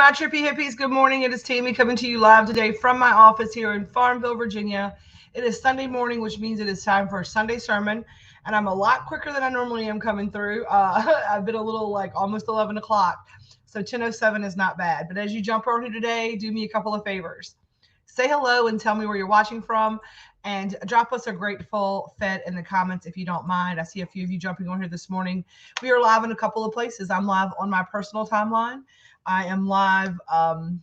my trippy hippies. Good morning. It is Tammy coming to you live today from my office here in Farmville, Virginia. It is Sunday morning, which means it is time for a Sunday sermon. And I'm a lot quicker than I normally am coming through. I've been a little like almost 11 o'clock. So 10:07 is not bad. But as you jump on here today, do me a couple of favors. Say hello and tell me where you're watching from. And drop us a grateful fed in the comments if you don't mind. I see a few of you jumping on here this morning. We are live in a couple of places. I'm live on my personal timeline. I am live on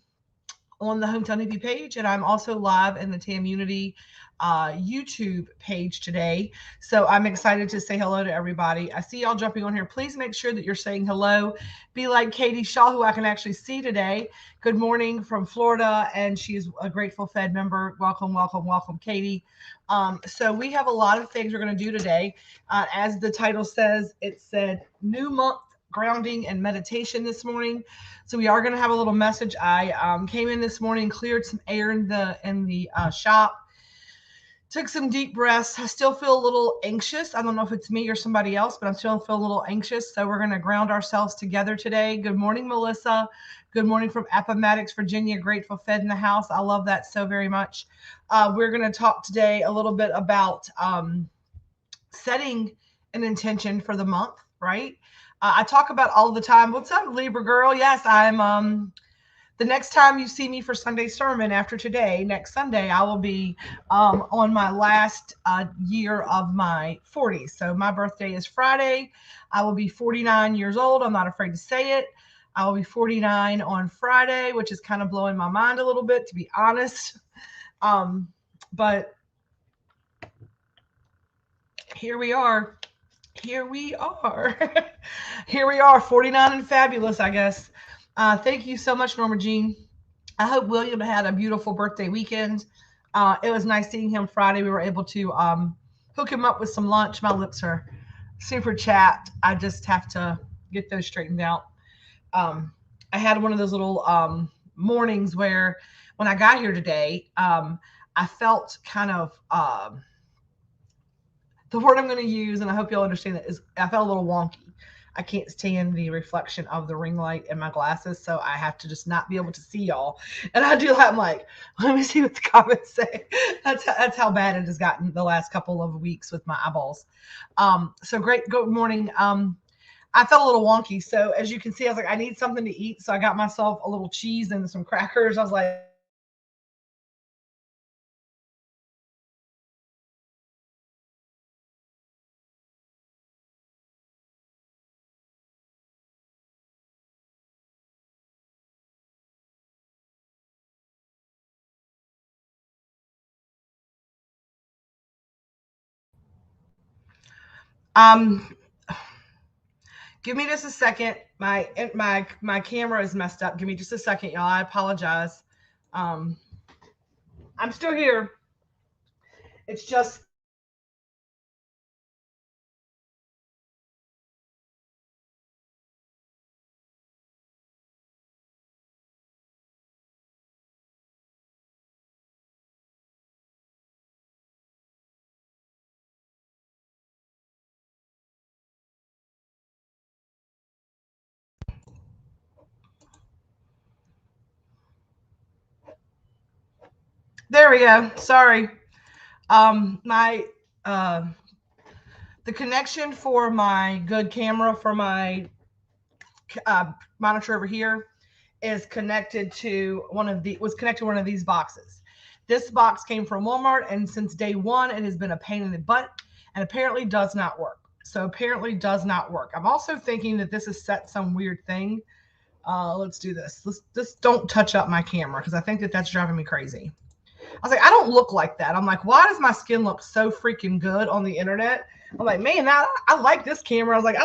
the Hometown Hippie page, and I'm also live in the Tamunity YouTube page today. So I'm excited to say hello to everybody. I see y'all jumping on here. Please make sure that you're saying hello. Be like Katie Shaw, who I can actually see today. Good morning from Florida, and she's a Grateful Fed member. Welcome, welcome, welcome, Katie. So we have a lot of things we're going to do today. As the title says, it said new month grounding and meditation this morning. So we are going to have a little message. I came in this morning, cleared some air in the shop, took some deep breaths. I still feel a little anxious. I don't know if it's me or somebody else, but I'm still feeling a little anxious. So we're going to ground ourselves together today. Good morning, Melissa. Good morning from Appomattox, Virginia. Grateful Fed in the house. I love that so very much. We're going to talk today a little bit about setting an intention for the month, right? I talk about all the time. What's up, Libra girl? Yes, I'm the next time you see me for Sunday sermon after today, next Sunday, I will be on my last year of my 40s. So my birthday is Friday. I will be 49 years old. I'm not afraid to say it. I will be 49 on Friday, which is kind of blowing my mind a little bit, to be honest. But here we are. Here we are. Here we are, 49 and fabulous, I guess. Thank you so much, Norma Jean. I hope William had a beautiful birthday weekend. It was nice seeing him Friday. We were able to hook him up with some lunch. My lips are super chapped. I just have to get those straightened out. I had one of those little mornings where when I got here today, I felt kind of the word I'm going to use, and I hope you'll understand that, is I felt a little wonky. I can't stand the reflection of the ring light in my glasses, so I have to just not be able to see y'all. And I do that. I'm like, let me see what the comments say. That's how bad it has gotten the last couple of weeks with my eyeballs. So great. Good morning. I felt a little wonky. So as you can see, I was like, I need something to eat. So I got myself a little cheese and some crackers. I was like, um, give me just a second. My camera is messed up. Give me just a second, y'all. I apologize. Um, I'm still here. It's just there we go. Sorry. My the connection for my good camera for my monitor over here is connected to one of these boxes. This box came from Walmart, and since day one, it has been a pain in the butt, and apparently does not work. So apparently does not work. I'm also thinking that this is set some weird thing. Let's do this. Let's just don't touch up my camera because I think that that's driving me crazy. I was like, I don't look like that. I'm like, why does my skin look so freaking good on the internet? I'm like, man, I like this camera. I was like,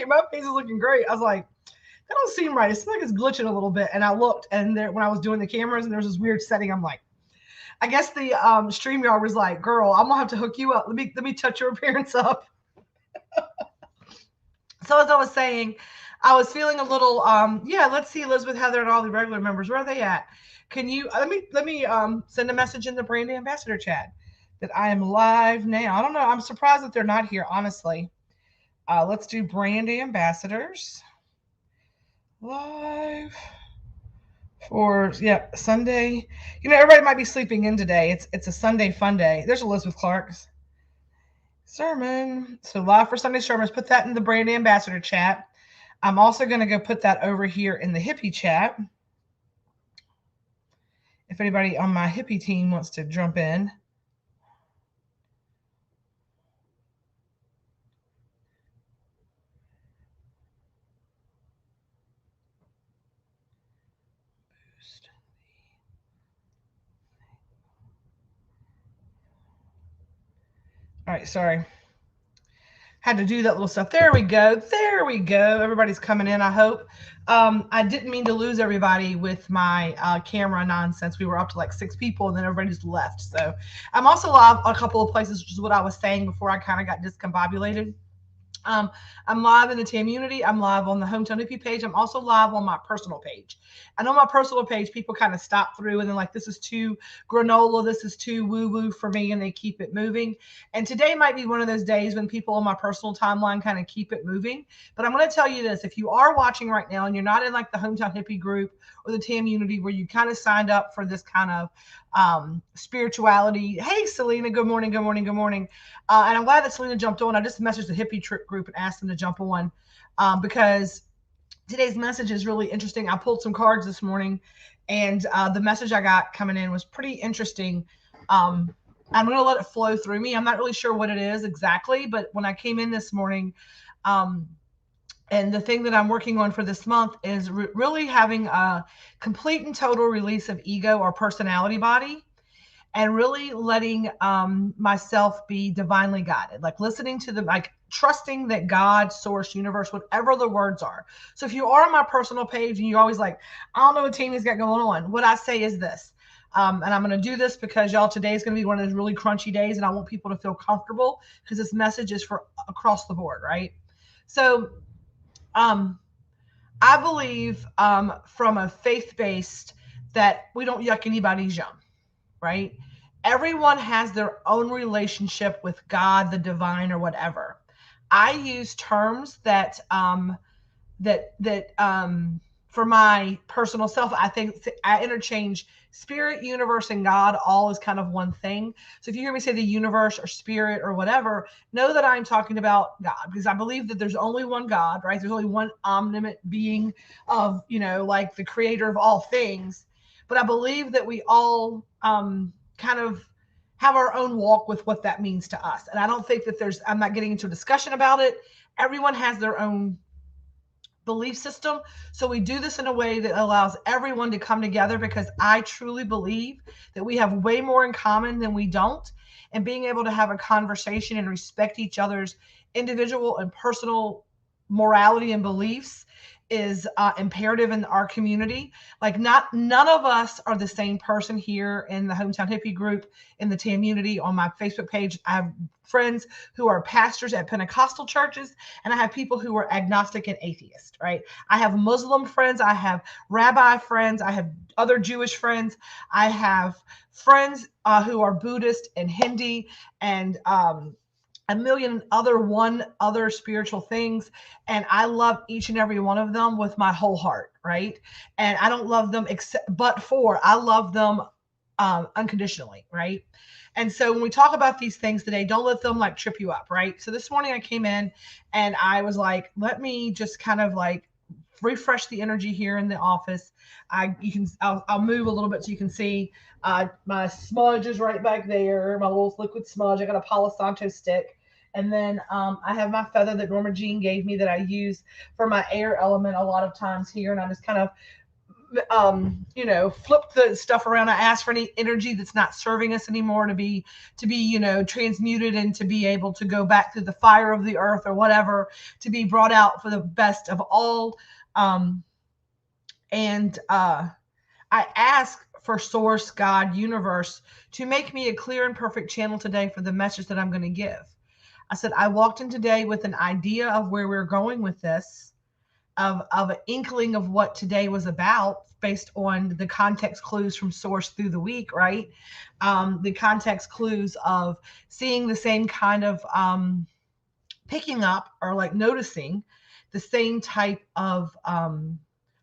my face is looking great. I was like, that don't seem right. It seems like it's glitching a little bit. And I looked, and there, when I was doing the cameras, and there was this weird setting. I'm like, I guess the StreamYard was like, girl, I'm gonna have to hook you up. Let me touch your appearance up. So as I was saying, I was feeling a little yeah, let's see Elizabeth, Heather, and all the regular members. Where are they at? Can you let me send a message in the brand ambassador chat that I am live now. I don't know. I'm surprised that they're not here, honestly. Let's do brand ambassadors live. For Sunday. Everybody might be sleeping in today. It's a Sunday fun day. There's Elizabeth Clark's sermon. So live for Sunday sermons. Put that in the brand ambassador chat. I'm also going to go put that over here in the hippie chat. If anybody on my hippie team wants to jump in. All right, sorry. Had to do that little stuff. There we go. There we go. Everybody's coming in, I hope. I didn't mean to lose everybody with my camera nonsense. We were up to like 6 people and then everybody just left. So I'm also live a couple of places, which is what I was saying before I kind of got discombobulated. I'm live in the Tamunity. I'm live on the Hometown Hippie page. I'm also live on my personal page. And on my personal page, people kind of stop through and they're like, this is too granola. This is too woo-woo for me. And they keep it moving. And today might be one of those days when people on my personal timeline kind of keep it moving. But I'm going to tell you this. If you are watching right now and you're not in like the Hometown Hippie group or the Tamunity where you kind of signed up for this kind of spirituality. Hey, Selena, good morning, good morning, good morning. And I'm glad that Selena jumped on. I just messaged the hippie trip group and asked them to jump on because today's message is really interesting. I pulled some cards this morning and the message I got coming in was pretty interesting. I'm going to let it flow through me. I'm not really sure what it is exactly, but when I came in this morning, and the thing that I'm working on for this month is really having a complete and total release of ego or personality body and really letting myself be divinely guided, like listening to like trusting that God, source, universe, whatever the words are. So if you are on my personal page and you're always like, I don't know what Tamia's got going on, what I say is this. And I'm going to do this because y'all, today is going to be one of those really crunchy days and I want people to feel comfortable because this message is for across the board, right? So I believe from a faith-based that we don't yuck anybody's yum, right? Everyone has their own relationship with God, the divine, or whatever. I use terms that for my personal self, I think I interchange spirit, universe, and God all is kind of one thing. So if you hear me say the universe or spirit or whatever, know that I'm talking about God because I believe that there's only one God, right? There's only one omnipotent being of, like the creator of all things. But I believe that we all kind of have our own walk with what that means to us. And I don't think that I'm not getting into a discussion about it. Everyone has their own belief system. So we do this in a way that allows everyone to come together because I truly believe that we have way more in common than we don't. And being able to have a conversation and respect each other's individual and personal morality and beliefs is imperative in our community. Like none of us are the same person here in the Hometown Hippie group, in the Tamunity, on my Facebook page. I have friends who are pastors at Pentecostal churches, and I have people who are agnostic and atheist, right? I have Muslim friends, I have rabbi friends, I have other Jewish friends, I have friends who are Buddhist and Hindi and a million other spiritual things. And I love each and every one of them with my whole heart, right? And I don't love them I love them unconditionally, right? And so when we talk about these things today, don't let them like trip you up, right? So this morning I came in and I was like, let me just kind of like refresh the energy here in the office. I'll move a little bit so you can see my smudge is right back there, my little liquid smudge. I got a Palo Santo stick. And then I have my feather that Norma Jean gave me that I use for my air element a lot of times here. And I just kind of flip the stuff around. I ask for any energy that's not serving us anymore to be transmuted and to be able to go back through the fire of the earth or whatever, to be brought out for the best of all. I ask for source, God, universe, to make me a clear and perfect channel today for the message that I'm going to give. I said, I walked in today with an idea of where we're going with this, of an inkling of what today was about based on the context clues from source through the week, right? The context clues of seeing the same kind of picking up or like noticing the same type of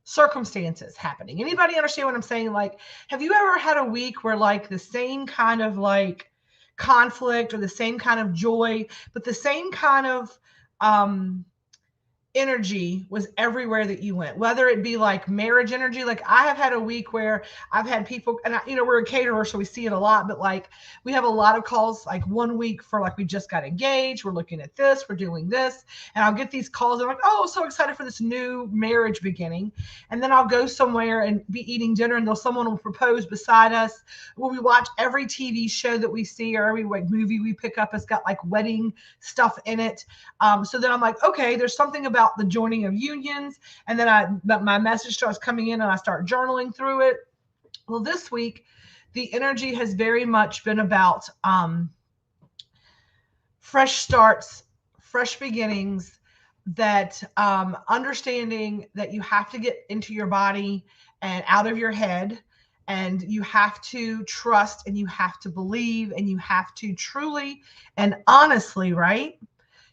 circumstances happening. Anybody understand what I'm saying? Like, have you ever had a week where like the same kind of like conflict or the same kind of joy, but the same kind of energy was everywhere that you went, whether it be like marriage energy. Like I have had a week where I've had people, and we're a caterer, so we see it a lot, but like we have a lot of calls, like one week for like, we just got engaged, we're looking at this, we're doing this. And I'll get these calls and I'm like, oh, so excited for this new marriage beginning. And then I'll go somewhere and be eating dinner and someone will propose beside us. When we watch every TV show that we see or every like movie we pick up has got like wedding stuff in it. So then I'm like, okay, there's something about the joining of unions. And then my message starts coming in and I start journaling through it. Well, this week, the energy has very much been about fresh starts, fresh beginnings, that understanding that you have to get into your body and out of your head, and you have to trust and you have to believe and you have to truly and honestly, right?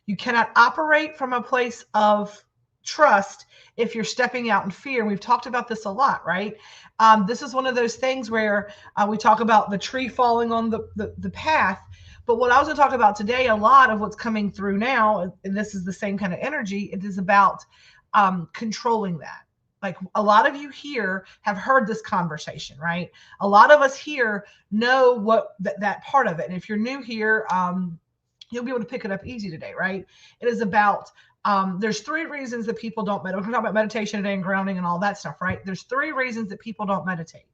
You cannot operate from a place of trust if you're stepping out in fear. And we've talked about this a lot, right? This is one of those things where we talk about the tree falling on the path. But what I was going to talk about today, a lot of what's coming through now, and this is the same kind of energy, it is about controlling that. Like a lot of you here have heard this conversation, right? A lot of us here know what that part of it. And if you're new here, you'll be able to pick it up easy today, right? It is about, there's 3 reasons that people don't meditate. We're talking about meditation today and grounding and all that stuff, right? There's 3 reasons that people don't meditate.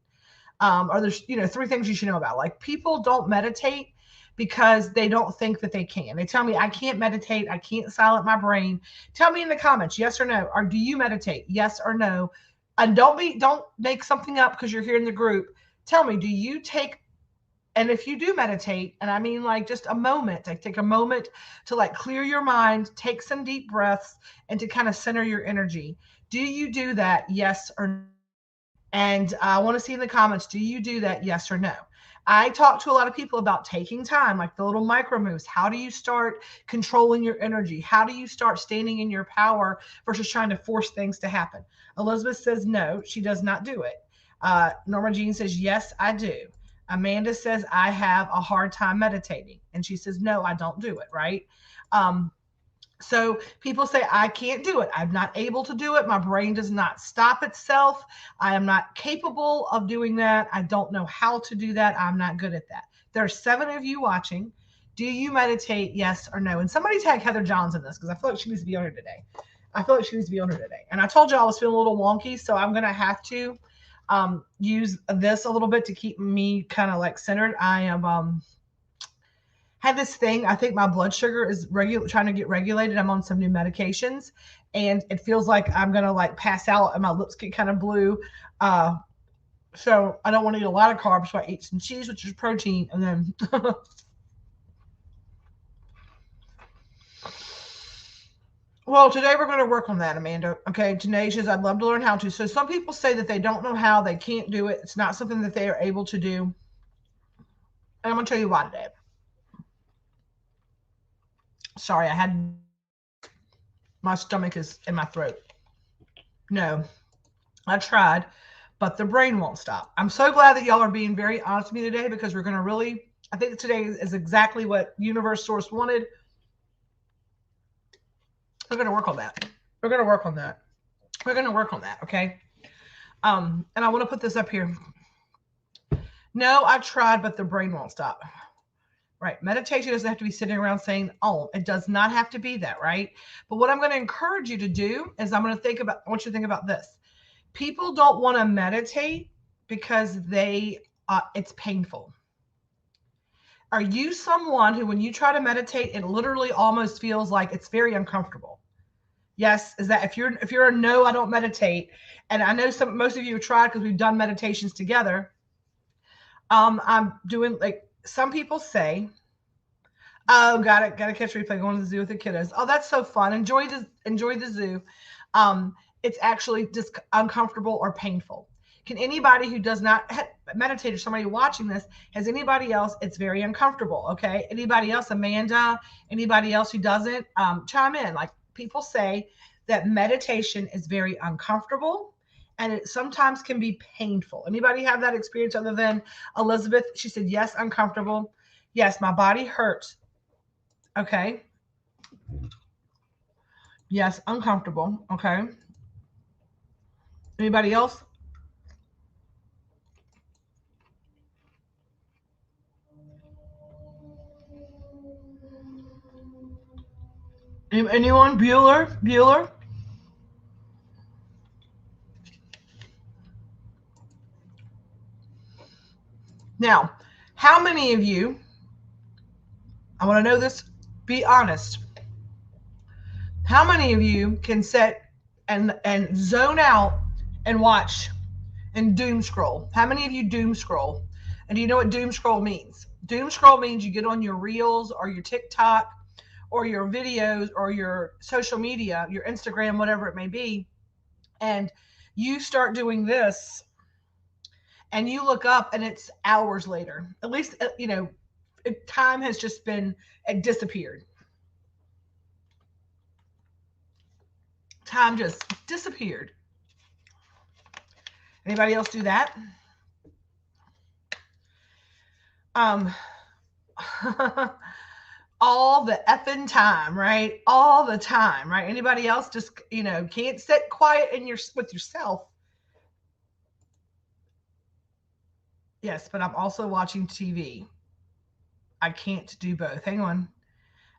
Or there's, 3 things you should know about. Like people don't meditate because they don't think that they can. They tell me, I can't meditate. I can't silence my brain. Tell me in the comments, yes or no. Or do you meditate? Yes or no. And don't make something up because you're here in the group. Tell me, do you take, and if you do meditate, and I mean like just a moment, like take a moment to like clear your mind, take some deep breaths, and to kind of center your energy. Do you do that? Yes or no? And I want to see in the comments, do you do that? Yes or no? I talk to a lot of people about taking time, like the little micro moves. How do you start controlling your energy? How do you start standing in your power versus trying to force things to happen? Elizabeth says no, she does not do it. Norma Jean says, yes, I do. Amanda says, I have a hard time meditating. And she says, no, I don't do it, right? So people say, I can't do it. I'm not able to do it. My brain does not stop itself. I am not capable of doing that. I don't know how to do that. I'm not good at that. There are 7 of you watching. Do you meditate? Yes or no? And somebody tag Heather Johns in this because I feel like she needs to be on here today. And I told you I was feeling a little wonky, so I'm going to have to use this a little bit to keep me kind of like centered. I am had this thing. I think my blood sugar is trying to get regulated. I'm on some new medications and it feels like I'm going to like pass out and my lips get kind of blue. So I don't want to eat a lot of carbs. So I eat some cheese, which is protein. And then well, today we're going to work on that, Amanda. Okay. Tenacious. I'd love to learn how to. So some people say that they don't know how, they can't do it. It's not something that they are able to do. And I'm going to tell you why today. Sorry, my stomach is in my throat. No, I tried, but the brain won't stop. I'm so glad that y'all are being very honest with me today because we're going to really, I think today is exactly what Universe Source wanted. We're going to work on that. Okay. And I want to put this up here. No, I tried, but the brain won't stop. Right. Meditation doesn't have to be sitting around saying, oh, it does not have to be that, right? But what I'm going to encourage you to do is I want you to think about this. People don't want to meditate because it's painful. Are you someone who, when you try to meditate, it literally almost feels like it's very uncomfortable? Yes. Is that if you're a no, I don't meditate. And I know most of you have tried because we've done meditations together. I'm doing like, some people say, oh, got to catch replay, going to the zoo with the kiddos. Oh, that's so fun. Enjoy the zoo. It's actually just uncomfortable or painful. Can anybody who does not meditate or somebody watching this, has anybody else, it's very uncomfortable, okay? Anybody else, Amanda, anybody else who doesn't, chime in. Like people say that meditation is very uncomfortable And it sometimes can be painful. Anybody have that experience other than Elizabeth? She said, yes, uncomfortable. Yes, my body hurts. Okay. Yes, uncomfortable. Okay. Anybody else? Anyone? Bueller? Bueller? Now, how many of you, I want to know this, be honest. How many of you can sit and zone out and watch and doom scroll? How many of you doom scroll? And do you know what doom scroll means? Doom scroll means you get on your reels or your TikTok or your videos or your social media, your Instagram, whatever it may be, and you start doing this and you look up and it's hours later. At least, time has just been, it disappeared. Time just disappeared. Anybody else do that? All the effing time, right? All the time, right? Anybody else just, can't sit quiet with yourself? Yes, but I'm also watching TV. I can't do both. Hang on.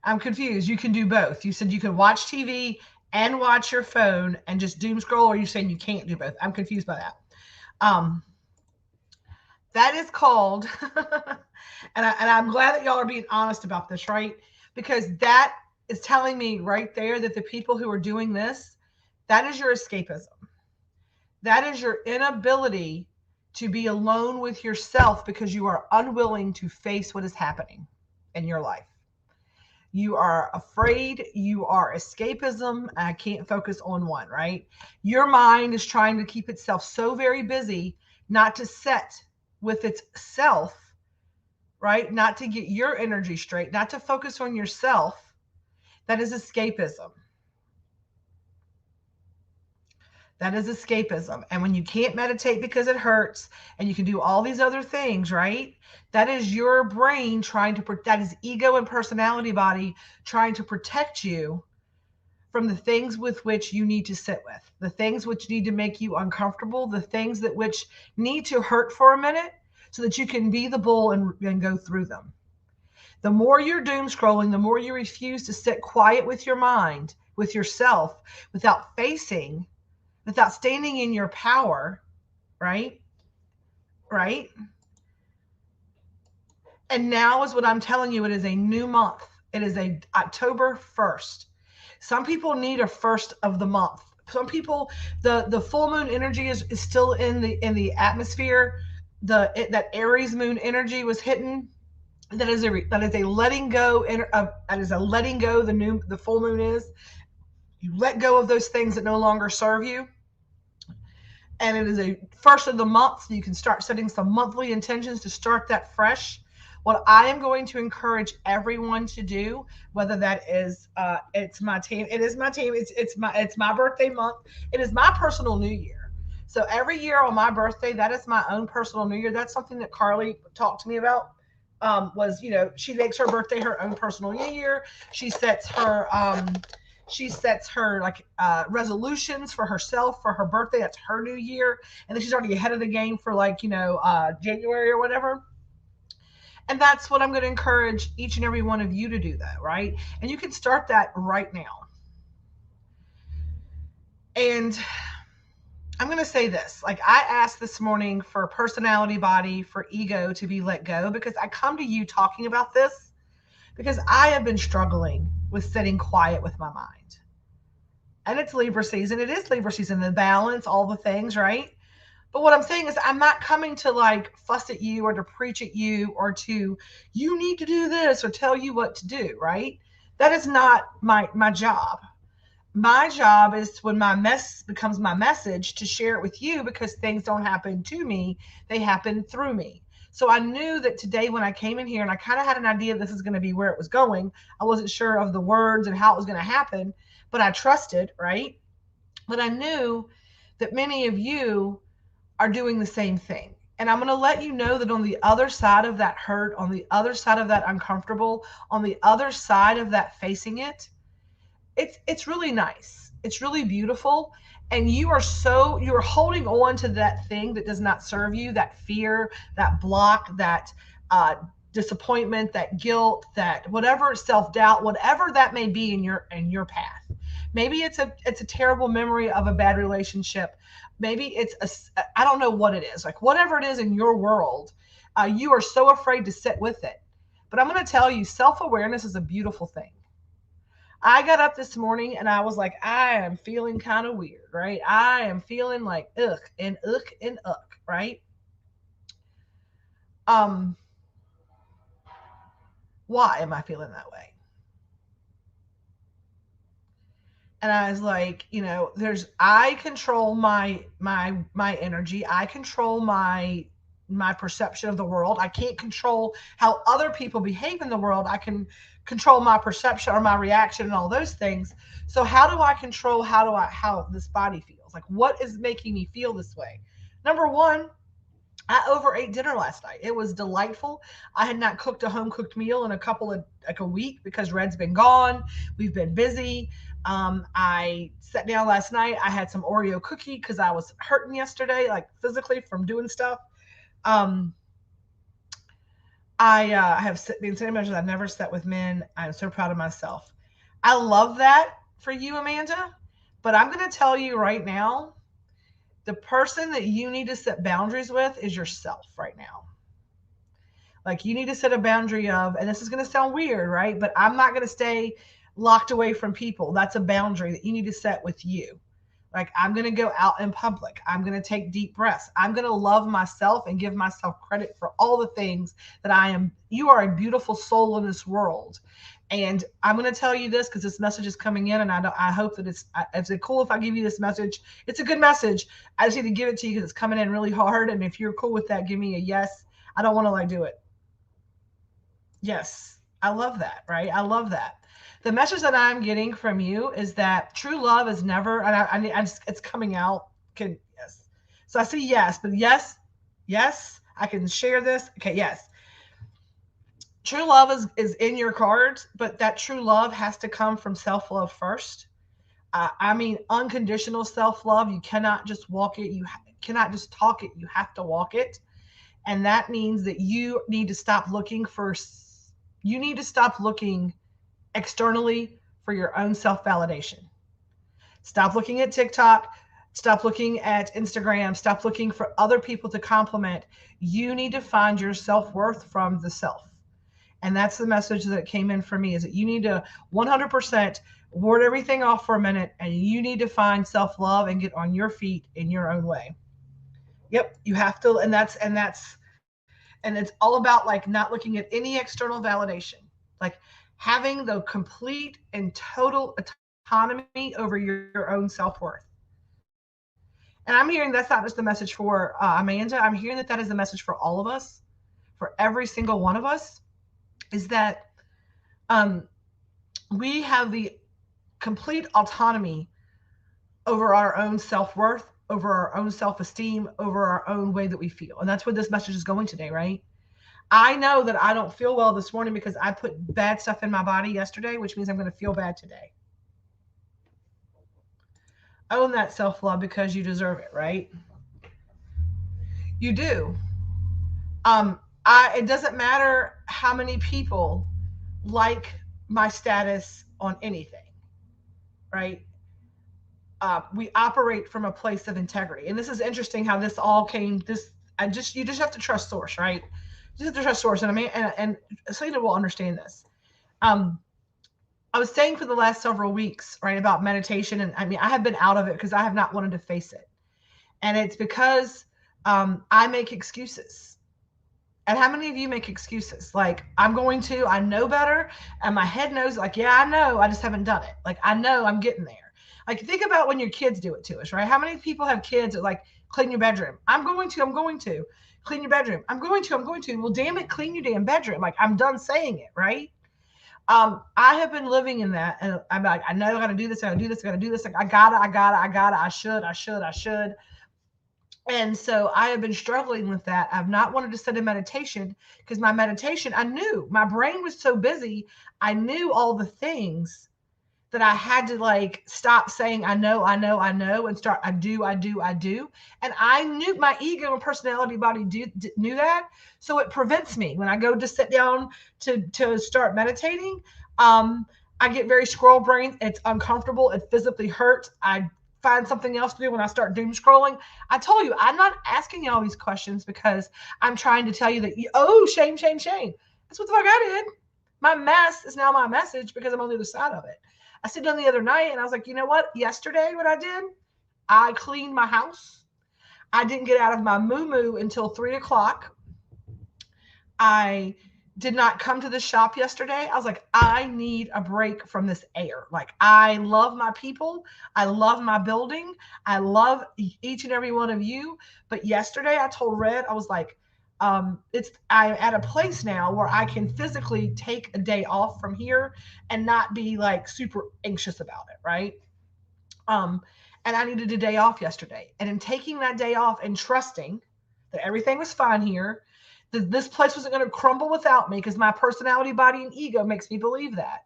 I'm confused. You can do both. You said you can watch TV and watch your phone and just doom scroll, or are you saying you can't do both? I'm confused by that. That is called, and I'm glad that y'all are being honest about this, right? Because that is telling me right there that the people who are doing this, that is your escapism. That is your inability to be alone with yourself because you are unwilling to face what is happening in your life. You are afraid, you are escapism. I can't focus on one, right? Your mind is trying to keep itself so very busy not to set with itself, right? Not to get your energy straight, not to focus on yourself. That is escapism. That is escapism. And when you can't meditate because it hurts and you can do all these other things, right? That is your brain trying to, that is ego and personality body trying to protect you from the things with which you need to sit with, the things which need to make you uncomfortable, the things that which need to hurt for a minute so that you can be the bull and go through them. The more you're doom scrolling, the more you refuse to sit quiet with your mind, with yourself, without standing in your power, right? Right? And now is what I'm telling you. It is a new month. It is a October 1st. Some people need a first of the month. Some people, the full moon energy is still in the atmosphere. That Aries moon energy was hitting. That is a letting go. That is a letting go. The full moon is. You let go of those things that no longer serve you. And it is a first of the month, so you can start setting some monthly intentions to start that fresh. What I am going to encourage everyone to do, whether that is, it's my team, it's my birthday month, it is my personal new year. So every year on my birthday, that is my own personal new year. That's something that Carly talked to me about. Was, she makes her birthday her own personal new year. She sets her like resolutions for herself for her birthday. That's her new year. And then she's already ahead of the game for like, January or whatever. And that's what I'm going to encourage each and every one of you to do, that, right? And you can start that right now. And I'm going to say this, like I asked this morning for personality body, for ego to be let go, because I come to you talking about this because I have been struggling with sitting quiet with my mind. And it's Libra season. It is Libra season, the balance, all the things, right? But what I'm saying is I'm not coming to like fuss at you or to preach at you or to, you need to do this or tell you what to do, right? That is not my job. My job is, when my mess becomes my message, to share it with you, because things don't happen to me, they happen through me. So I knew that today when I came in here, and I kind of had an idea this is going to be where it was going. I wasn't sure of the words and how it was going to happen, but I trusted, right? But I knew that many of you are doing the same thing. And I'm going to let you know that on the other side of that hurt, on the other side of that uncomfortable, on the other side of that facing it, it's really nice. It's really beautiful. And you're holding on to that thing that does not serve you, that fear, that block, that disappointment, that guilt, that whatever, self-doubt, whatever that may be in your path. Maybe it's a terrible memory of a bad relationship. Maybe it's I don't know what it is. Like whatever it is in your world, you are so afraid to sit with it. But I'm going to tell you, self-awareness is a beautiful thing. I got up this morning and I was like, I am feeling kind of weird, right? I am feeling like ugh and right? Why am I feeling that way? And I was like, I control my energy. I control my perception of the world. I can't control how other people behave in the world. I can control my perception or my reaction and all those things. So how do I control how this body feels? Like what is making me feel this way? Number one, I overate dinner last night. It was delightful. I had not cooked a home cooked meal in a week because Red's been gone. We've been busy. I sat down last night. I had some Oreo cookie because I was hurting yesterday, like physically from doing stuff. I have been sitting measures. I've never sat with men. I'm so proud of myself. I love that for you, Amanda. But I'm going to tell you right now, the person that you need to set boundaries with is yourself right now. Like you need to set a boundary of, and this is going to sound weird, right? But I'm not going to stay locked away from people. That's a boundary that you need to set with you. Like I'm going to go out in public. I'm going to take deep breaths. I'm going to love myself and give myself credit for all the things that I am. You are a beautiful soul in this world. And I'm going to tell you this because this message is coming in, and I hope that is it cool if I give you this message? It's a good message. I just need to give it to you because it's coming in really hard. And if you're cool with that, give me a yes. I don't want to do it. Yes. I love that, right? I love that. The message that I'm getting from you is that true love is never, and it's coming out. Yes. So I see yes, but yes, I can share this. Okay. Yes. True love is in your cards, but that true love has to come from self-love first. I mean, unconditional self-love. You cannot just walk it. You cannot just talk it. You have to walk it. And that means that you need to stop looking externally for your own self-validation. Stop looking at TikTok. Stop looking at Instagram. Stop looking for other people to compliment. You need to find your self-worth from the self. And that's the message that came in for me, is that you need to 100% ward everything off for a minute, and you need to find self-love and get on your feet in your own way. Yep, you have to, and it's all about like not looking at any external validation, like having the complete and total autonomy over your own self-worth. And I'm hearing that's not just the message for Amanda. I'm hearing that is the message for all of us, for every single one of us, is that we have the complete autonomy over our own self-worth, over our own self-esteem, over our own way that we feel. And that's where this message is going today, right? I know that I don't feel well this morning because I put bad stuff in my body yesterday, which means I'm going to feel bad today. Own that self-love because you deserve it, right? You do. It doesn't matter how many people like my status on anything, right? We operate from a place of integrity. And this is interesting how this all came. You just have to trust source, right? You just have to trust source. And I mean, and Selena will understand this. I was saying for the last several weeks, right, about meditation. And I mean, I have been out of it because I have not wanted to face it. And it's because I make excuses. And how many of you make excuses? Like, I know better. And my head knows, like, yeah, I know. I just haven't done it. Like, I know I'm getting there. Like, think about when your kids do it to us, right? How many people have kids that like, clean your bedroom? I'm going to. Clean your bedroom. I'm going to. Well, damn it, clean your damn bedroom. Like, I'm done saying it, right? I have been living in that, and I'm like, I know I got to do this. I got to do this. I got to do this. Like, I gotta. I should. And so I have been struggling with that. I've not wanted to sit in meditation because my meditation, I knew my brain was so busy. I knew all the things that I had to like stop saying, I know, and start, I do. And I knew my ego and personality body knew that. So it prevents me when I go to sit down to start meditating. I get very squirrel brained. It's uncomfortable. It physically hurts. I find something else to do when I start doom scrolling. I told you, I'm not asking you all these questions because I'm trying to tell you that, shame. That's what the fuck I did. My mess is now my message because I'm on the other side of it. I sit down the other night and I was like, you know what? Yesterday, what I did, I cleaned my house. I didn't get out of my moo until 3 o'clock. I did not come to the shop yesterday. I was like, I need a break from this air. Like, I love my people. I love my building. I love each and every one of you. But yesterday I told Red, I was like, I'm at a place now where I can physically take a day off from here and not be like super anxious about it. Right. And I needed a day off yesterday. And in taking that day off and trusting that everything was fine here, that this place wasn't going to crumble without me, because my personality, body, and ego makes me believe that.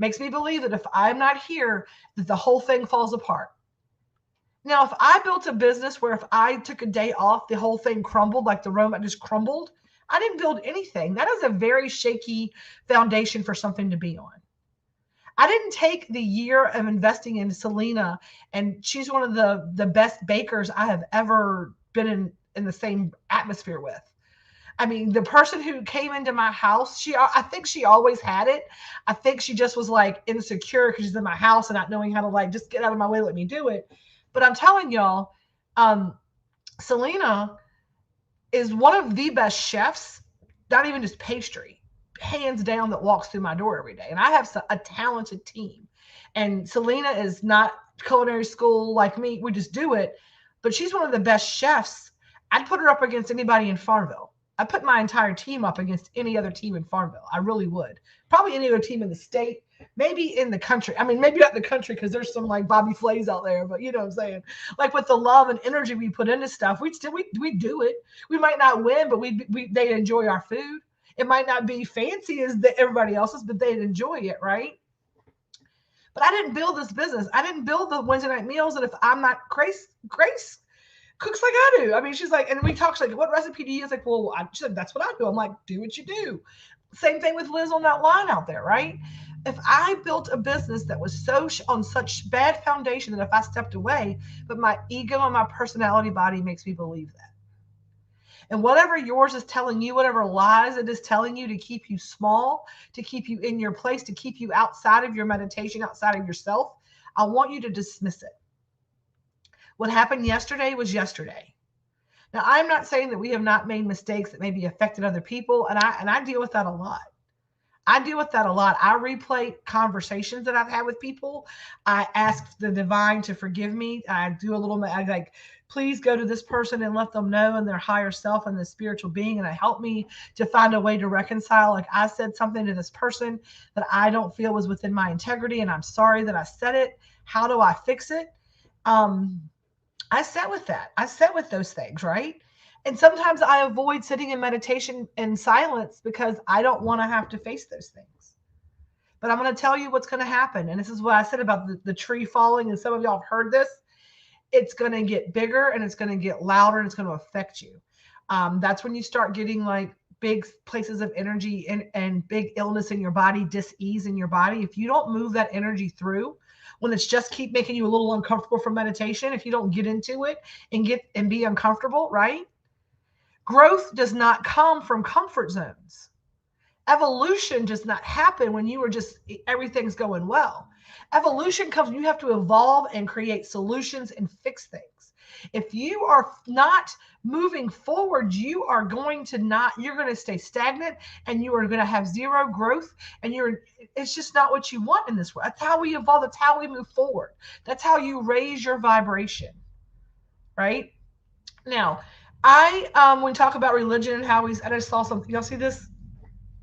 Makes me believe that if I'm not here, that the whole thing falls apart. Now, if I built a business where if I took a day off, the whole thing crumbled, like the Roma just crumbled, I didn't build anything. That is a very shaky foundation for something to be on. I didn't take the year of investing in Selena, and she's one of the best bakers I have ever been in the same atmosphere with. I mean, the person who came into my house, I think she always had it. I think she just was like insecure because she's in my house and not knowing how to like just get out of my way, let me do it. But I'm telling y'all, Selena is one of the best chefs, not even just pastry, hands down, that walks through my door every day. And I have a talented team. And Selena is not culinary school like me. We just do it. But she's one of the best chefs. I'd put her up against anybody in Farmville. I put my entire team up against any other team in Farmville. I really would. Probably any other team in the state, maybe in the country. I mean, maybe not in the country because there's some like Bobby Flays out there, but you know what I'm saying? Like with the love and energy we put into stuff, we do it. We might not win, but they'd enjoy our food. It might not be fancy as everybody else's, but they'd enjoy it, right? But I didn't build this business. I didn't build the Wednesday night meals. And if I'm not Grace cooks like I do. I mean, she's like, and we talk, she's like, what recipe do you use? Like, well, she's like, that's what I do. I'm like, do what you do. Same thing with Liz on that line out there, right? If I built a business that was on such bad foundation that if I stepped away, but my ego and my personality body makes me believe that. And whatever yours is telling you, whatever lies it is telling you to keep you small, to keep you in your place, to keep you outside of your meditation, outside of yourself, I want you to dismiss it. What happened yesterday was yesterday. Now, I'm not saying that we have not made mistakes that maybe affected other people, and I deal with that a lot. I replay conversations that I've had with people. I ask the divine to forgive me. I do a little, I like, please go to this person and let them know in their higher self and the spiritual being, and help me to find a way to reconcile. Like, I said something to this person that I don't feel was within my integrity, and I'm sorry that I said it. How do I fix it? I sat with that. I sat with those things, right? And sometimes I avoid sitting in meditation in silence because I don't want to have to face those things. But I'm going to tell you what's going to happen. And this is what I said about the tree falling. And some of y'all have heard this. It's going to get bigger and it's going to get louder and it's going to affect you. That's when you start getting like big places of energy and big illness in your body, dis-ease in your body. If you don't move that energy through, when it's just keep making you a little uncomfortable from meditation, if you don't get into it and be uncomfortable, right? Growth does not come from comfort zones. Evolution does not happen when everything's going well. Evolution comes when you have to evolve and create solutions and fix things. If you are not moving forward, you're going to stay stagnant and you are going to have zero growth, and it's just not what you want in this world. That's how we evolve. That's how we move forward. That's how you raise your vibration, right? Now, when we talk about religion and how I just saw something, y'all see this?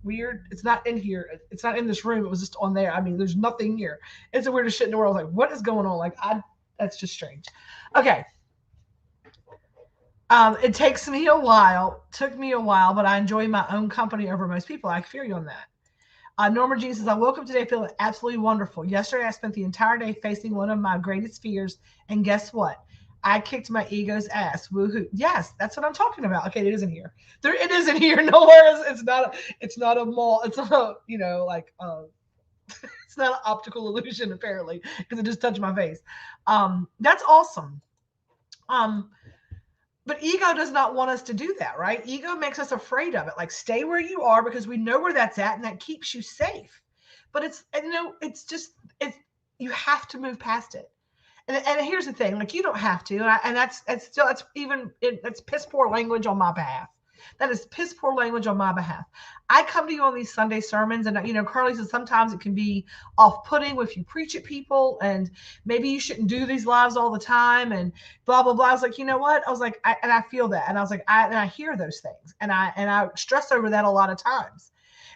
weird. It's not in here. It's not in this room. It was just on there. I mean, there's nothing here. It's the weirdest shit in the world. Like, what is going on? Like, that's just strange. Okay. It takes me a while. Took me a while, but I enjoy my own company over most people. I feel you on that. Norma Jean says, I woke up today feeling absolutely wonderful. Yesterday, I spent the entire day facing one of my greatest fears. And guess what? I kicked my ego's ass. Woohoo. Yes, that's what I'm talking about. Okay, it isn't here. It isn't here. Nowhere. It's not a mall. It's a, it's not an optical illusion, apparently, because it just touched my face. That's awesome. But ego does not want us to do that, right? Ego makes us afraid of it. Like, stay where you are because we know where that's at and that keeps you safe. But you have to move past it. And here's the thing, like, you don't have to. And that's piss poor language on my behalf. That is piss poor language on my behalf. I come to you on these Sunday sermons, and Carly says sometimes it can be off-putting if you preach at people, and maybe you shouldn't do these lives all the time, and blah blah blah. I was like, you know what? I was like, I feel that, and I was like, I hear those things, and I stress over that a lot of times.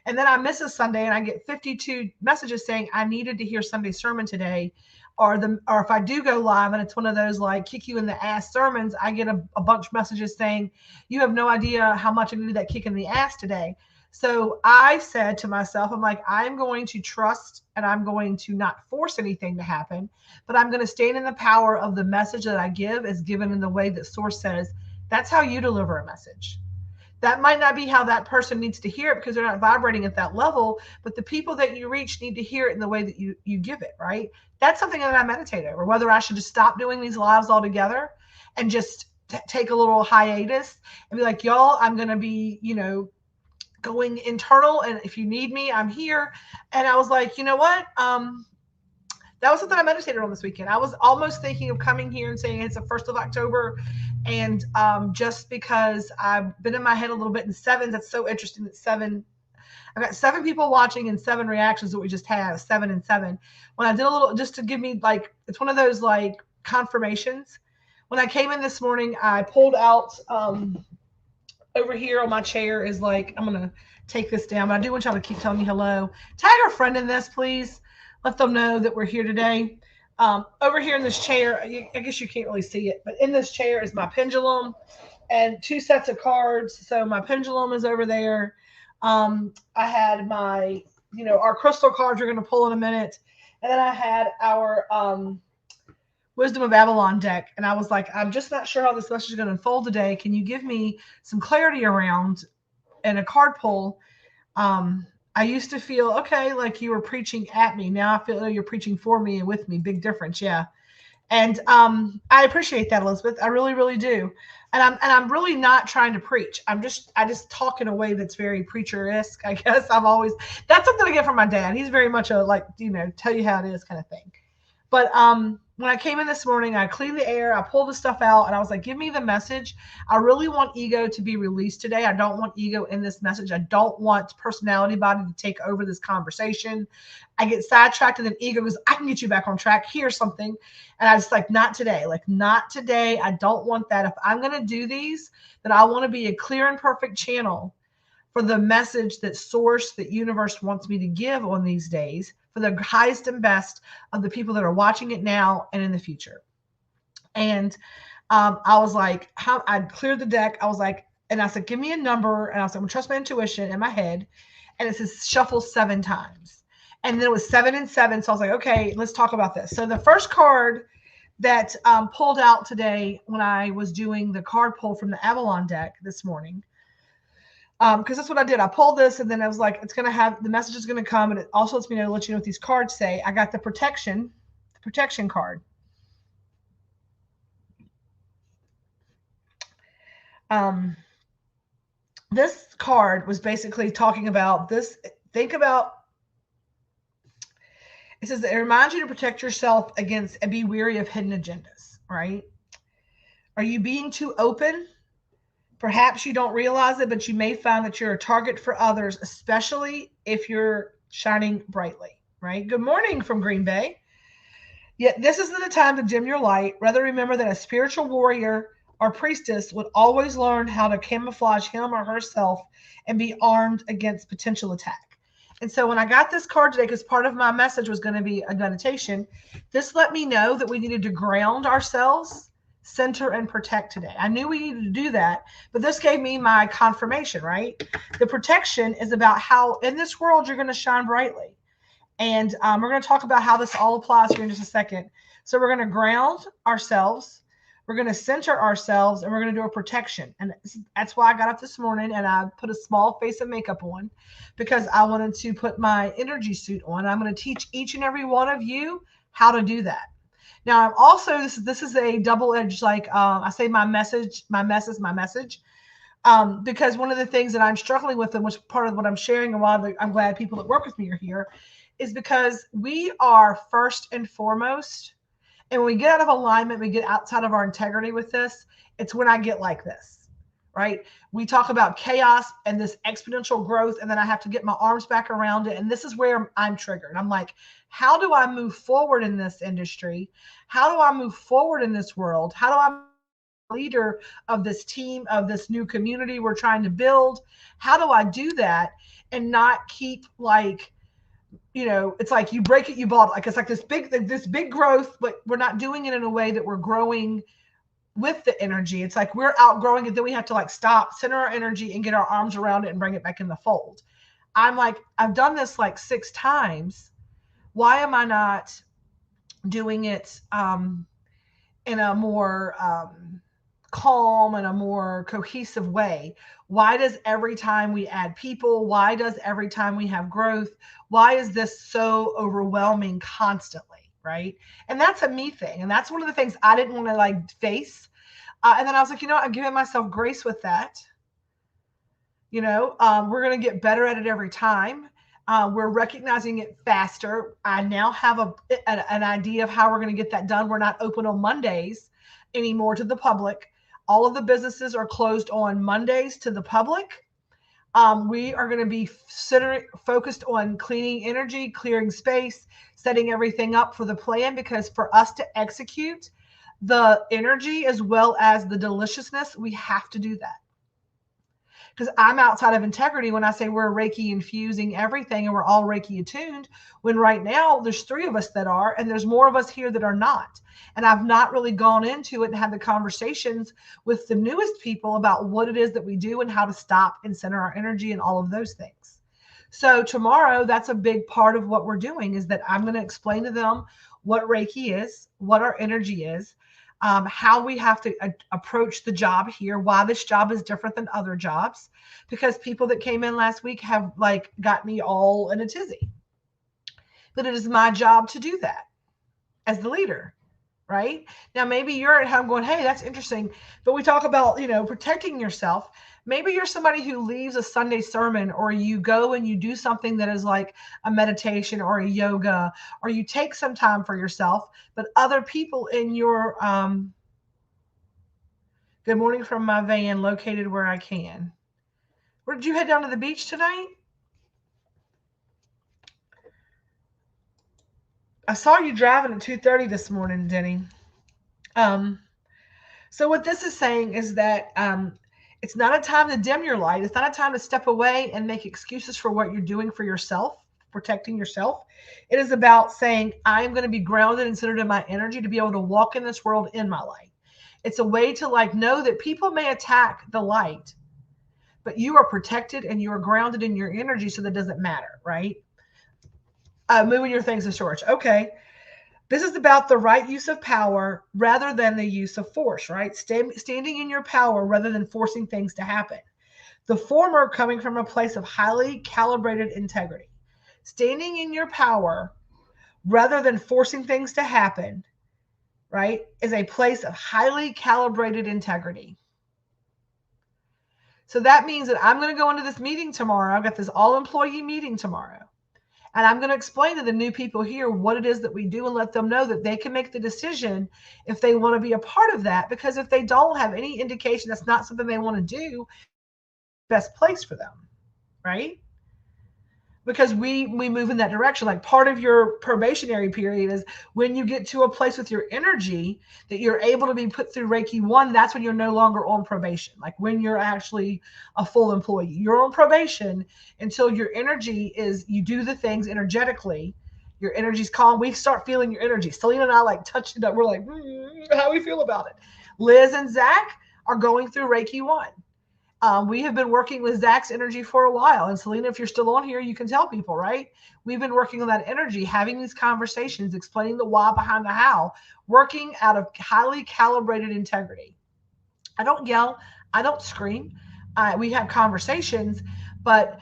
And then I miss a Sunday, and I get 52 messages saying I needed to hear Sunday sermon today. Or if I do go live and it's one of those like kick you in the ass sermons, I get a bunch of messages saying, you have no idea how much I needed that kick in the ass today. So I said to myself, I'm like, I'm going to trust and I'm going to not force anything to happen, but I'm going to stand in the power of the message that I give as given in the way that Source says. That's how you deliver a message. That might not be how that person needs to hear it because they're not vibrating at that level, but the people that you reach need to hear it in the way that you give it, right? That's something that I meditate over, whether I should just stop doing these lives altogether and just take a little hiatus and be like, y'all, I'm going to be, going internal. And if you need me, I'm here. And I was like, you know what? That was something I meditated on this weekend. I was almost thinking of coming here and saying it's the 1st of October. And just because I've been in my head a little bit in sevens, that's so interesting that I've got 7 people watching and 7 reactions that we just had, 7 and 7. When I did a little, just to give me it's one of those like confirmations. When I came in this morning, I pulled out over here on my chair is like, I'm going to take this down, but I do want y'all to keep telling me hello. Tag our friend in this, please. Let them know that we're here today. Over here in this chair, I guess you can't really see it, but in this chair is my pendulum and 2 sets of cards. So my pendulum is over there. I had my, our crystal cards we're going to pull in a minute. And then I had our Wisdom of Avalon deck. And I was like, I'm just not sure how this message is going to unfold today. Can you give me some clarity around and a card pull? I used to feel, okay, like you were preaching at me. Now I feel like you're preaching for me and with me. Big difference. Yeah. And I appreciate that, Elizabeth. I really, really do. And I'm really not trying to preach. I just talk in a way that's very preacher-esque, I guess. That's something I get from my dad. He's very much a tell you how it is kind of thing. But when I came in this morning, I cleaned the air, I pulled the stuff out, and I was like, give me the message. I really want ego to be released today. I don't want ego in this message. I don't want personality body to take over this conversation. I get sidetracked and then ego goes, I can get you back on track. Here's something. And I just like, not today. Like, not today. I don't want that. If I'm going to do these, then I want to be a clear and perfect channel for the message that Source, that universe wants me to give on these days, for the highest and best of the people that are watching it now and in the future. And I was like, I cleared the deck. I was like, and I said, give me a number. And I was like, I'm gonna trust my intuition in my head. And it says shuffle 7 times. And then it was 7 and 7. So I was like, okay, let's talk about this. So the first card that pulled out today when I was doing the card pull from the Avalon deck this morning, because that's what I did. I pulled this and then I was like, it's going to have, the message is going to come, and it also lets me know, let you know what these cards say. I got the protection card. This card was basically talking about this. Think about, it says that it reminds you to protect yourself against and be wary of hidden agendas, right? Are you being too open? Perhaps you don't realize it, but you may find that you're a target for others, especially if you're shining brightly, right? Good morning from Green Bay. Yet this isn't the time to dim your light. Rather, remember that a spiritual warrior or priestess would always learn how to camouflage him or herself and be armed against potential attack. And so when I got this card today, because part of my message was going to be a meditation, this let me know that we needed to ground ourselves, center, and protect today. I knew we needed to do that, but this gave me my confirmation, right? The protection is about how in this world you're going to shine brightly. And we're going to talk about how this all applies here in just a second. So we're going to ground ourselves, we're going to center ourselves, and we're going to do a protection. And that's why I got up this morning and I put a small face of makeup on, because I wanted to put my energy suit on. I'm going to teach each and every one of you how to do that. Now, I'm also, this is a double-edged, like I say, my message, because one of the things that I'm struggling with, and which part of what I'm sharing, and why I'm glad people that work with me are here, is because we are first and foremost, and when we get out of alignment, we get outside of our integrity with this, it's when I get like this, right? We talk about chaos and this exponential growth, and then I have to get my arms back around it. And this is where I'm triggered. I'm like, how do I move forward in this industry? How do I move forward in this world? How do I leader of this team, of this new community we're trying to build? How do I do that and not keep like, it's like you break it, you bought it. Like it's like this big growth, but we're not doing it in a way that we're growing with the energy. It's like we're outgrowing it. Then we have to like stop, center our energy, and get our arms around it and bring it back in the fold. I'm like, I've done this like 6 times. Why am I not doing it in a more calm and a more cohesive way? Why does every time we add people, why does every time we have growth, why is this so overwhelming constantly, right? And that's a me thing. And that's one of the things I didn't want to like face. And then I was like, I'm giving myself grace with that. We're going to get better at it every time. We're recognizing it faster. I now have an idea of how we're going to get that done. We're not open on Mondays anymore to the public. All of the businesses are closed on Mondays to the public. We are going to be focused on cleaning energy, clearing space, setting everything up for the plan, because for us to execute the energy as well as the deliciousness, we have to do that. Because I'm outside of integrity when I say we're Reiki infusing everything and we're all Reiki attuned, when right now there's 3 of us that are, and there's more of us here that are not. And I've not really gone into it and had the conversations with the newest people about what it is that we do and how to stop and center our energy and all of those things. So tomorrow, that's a big part of what we're doing, is that I'm going to explain to them what Reiki is, what our energy is, how we have to approach the job here, why this job is different than other jobs, because people that came in last week have like got me all in a tizzy. But it is my job to do that as the leader, right? Now, maybe you're at home going, hey, that's interesting. But we talk about, protecting yourself. Maybe you're somebody who leaves a Sunday sermon, or you go and you do something that is like a meditation or a yoga, or you take some time for yourself, but other people in your, good morning from my van located where I can. Where did you head down to the beach tonight? I saw you driving at 2:30 this morning, Denny. So what this is saying is that it's not a time to dim your light. It's not a time to step away and make excuses for what you're doing for yourself, protecting yourself. It is about saying, I'm going to be grounded and centered in my energy to be able to walk in this world in my light. It's a way to like know that people may attack the light, but you are protected and you are grounded in your energy, so that doesn't matter, right? Moving your things to storage. Okay. This is about the right use of power rather than the use of force, right? Standing in your power rather than forcing things to happen. The former coming from a place of highly calibrated integrity. Standing in your power rather than forcing things to happen, right, is a place of highly calibrated integrity. So that means that I'm going to go into this meeting tomorrow. I've got this all-employee meeting tomorrow. And I'm going to explain to the new people here what it is that we do and let them know that they can make the decision if they want to be a part of that. Because if they don't have any indication that's not something they want to do, best place for them, right? because we move in that direction. Like part of your probationary period is when you get to a place with your energy that you're able to be put through Reiki 1, that's when you're no longer on probation. Like when you're actually a full employee, you're on probation until your energy is, you do the things energetically, your energy's calm. We start feeling your energy. Selena and I like touched it up. We're like, how we feel about it. Liz and Zach are going through Reiki 1. We have been working with Zach's energy for a while. And Selena, if you're still on here, you can tell people, right? We've been working on that energy, having these conversations, explaining the why behind the how, working out of highly calibrated integrity. I don't yell. I don't scream. We have conversations, but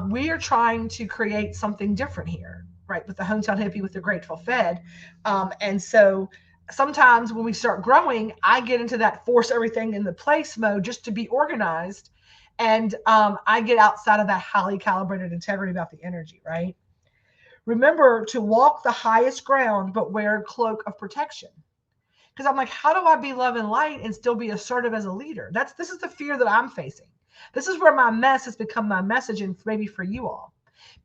we are trying to create something different here, right? With the Hometown Hippie, with the Grateful Fed. And so sometimes when we start growing, I get into that force everything in the place mode just to be organized. And I get outside of that highly calibrated integrity about the energy, right? Remember to walk the highest ground, but wear a cloak of protection. Because I'm like, how do I be love and light and still be assertive as a leader? This is the fear that I'm facing. This is where my mess has become my message, and maybe for you all.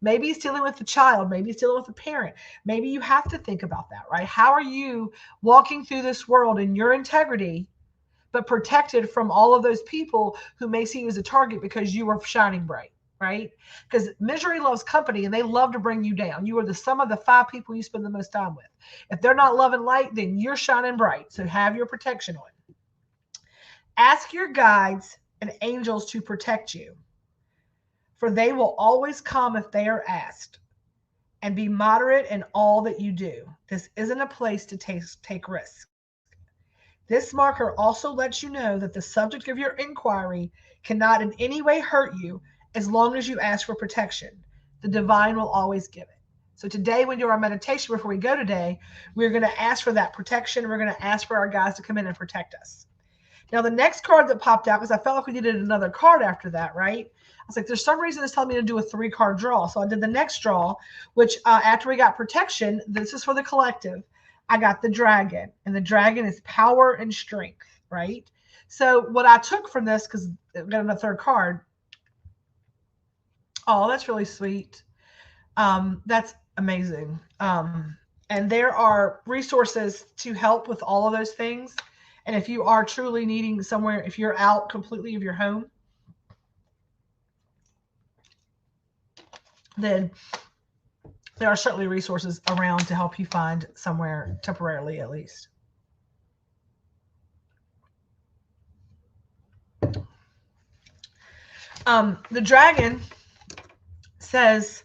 Maybe it's dealing with the child. Maybe it's dealing with the parent. Maybe you have to think about that, right? How are you walking through this world in your integrity, but protected from all of those people who may see you as a target because you are shining bright, right? Because misery loves company, and they love to bring you down. You are the sum of the 5 people you spend the most time with. If they're not love and light, then you're shining bright. So have your protection on. Ask your guides and angels to protect you, for they will always come if they are asked. And be moderate in all that you do. This isn't a place to take risks. This marker also lets you know that the subject of your inquiry cannot in any way hurt you as long as you ask for protection. The divine will always give it. So today, when you do our meditation, before we go today, we're going to ask for that protection. We're going to ask for our guides to come in and protect us. Now, the next card that popped out, because I felt like we needed another card after that, right? I was like, there's some reason it's telling me to do a 3-card draw. So I did the next draw, which after we got protection, this is for the collective. I got the dragon, and the dragon is power and strength, right? So what I took from this, because I got another 3rd card. Oh, that's really sweet. That's amazing. And there are resources to help with all of those things. And if you are truly needing somewhere, if you're out completely of your home, then there are certainly resources around to help you find somewhere temporarily, at least. The dragon says,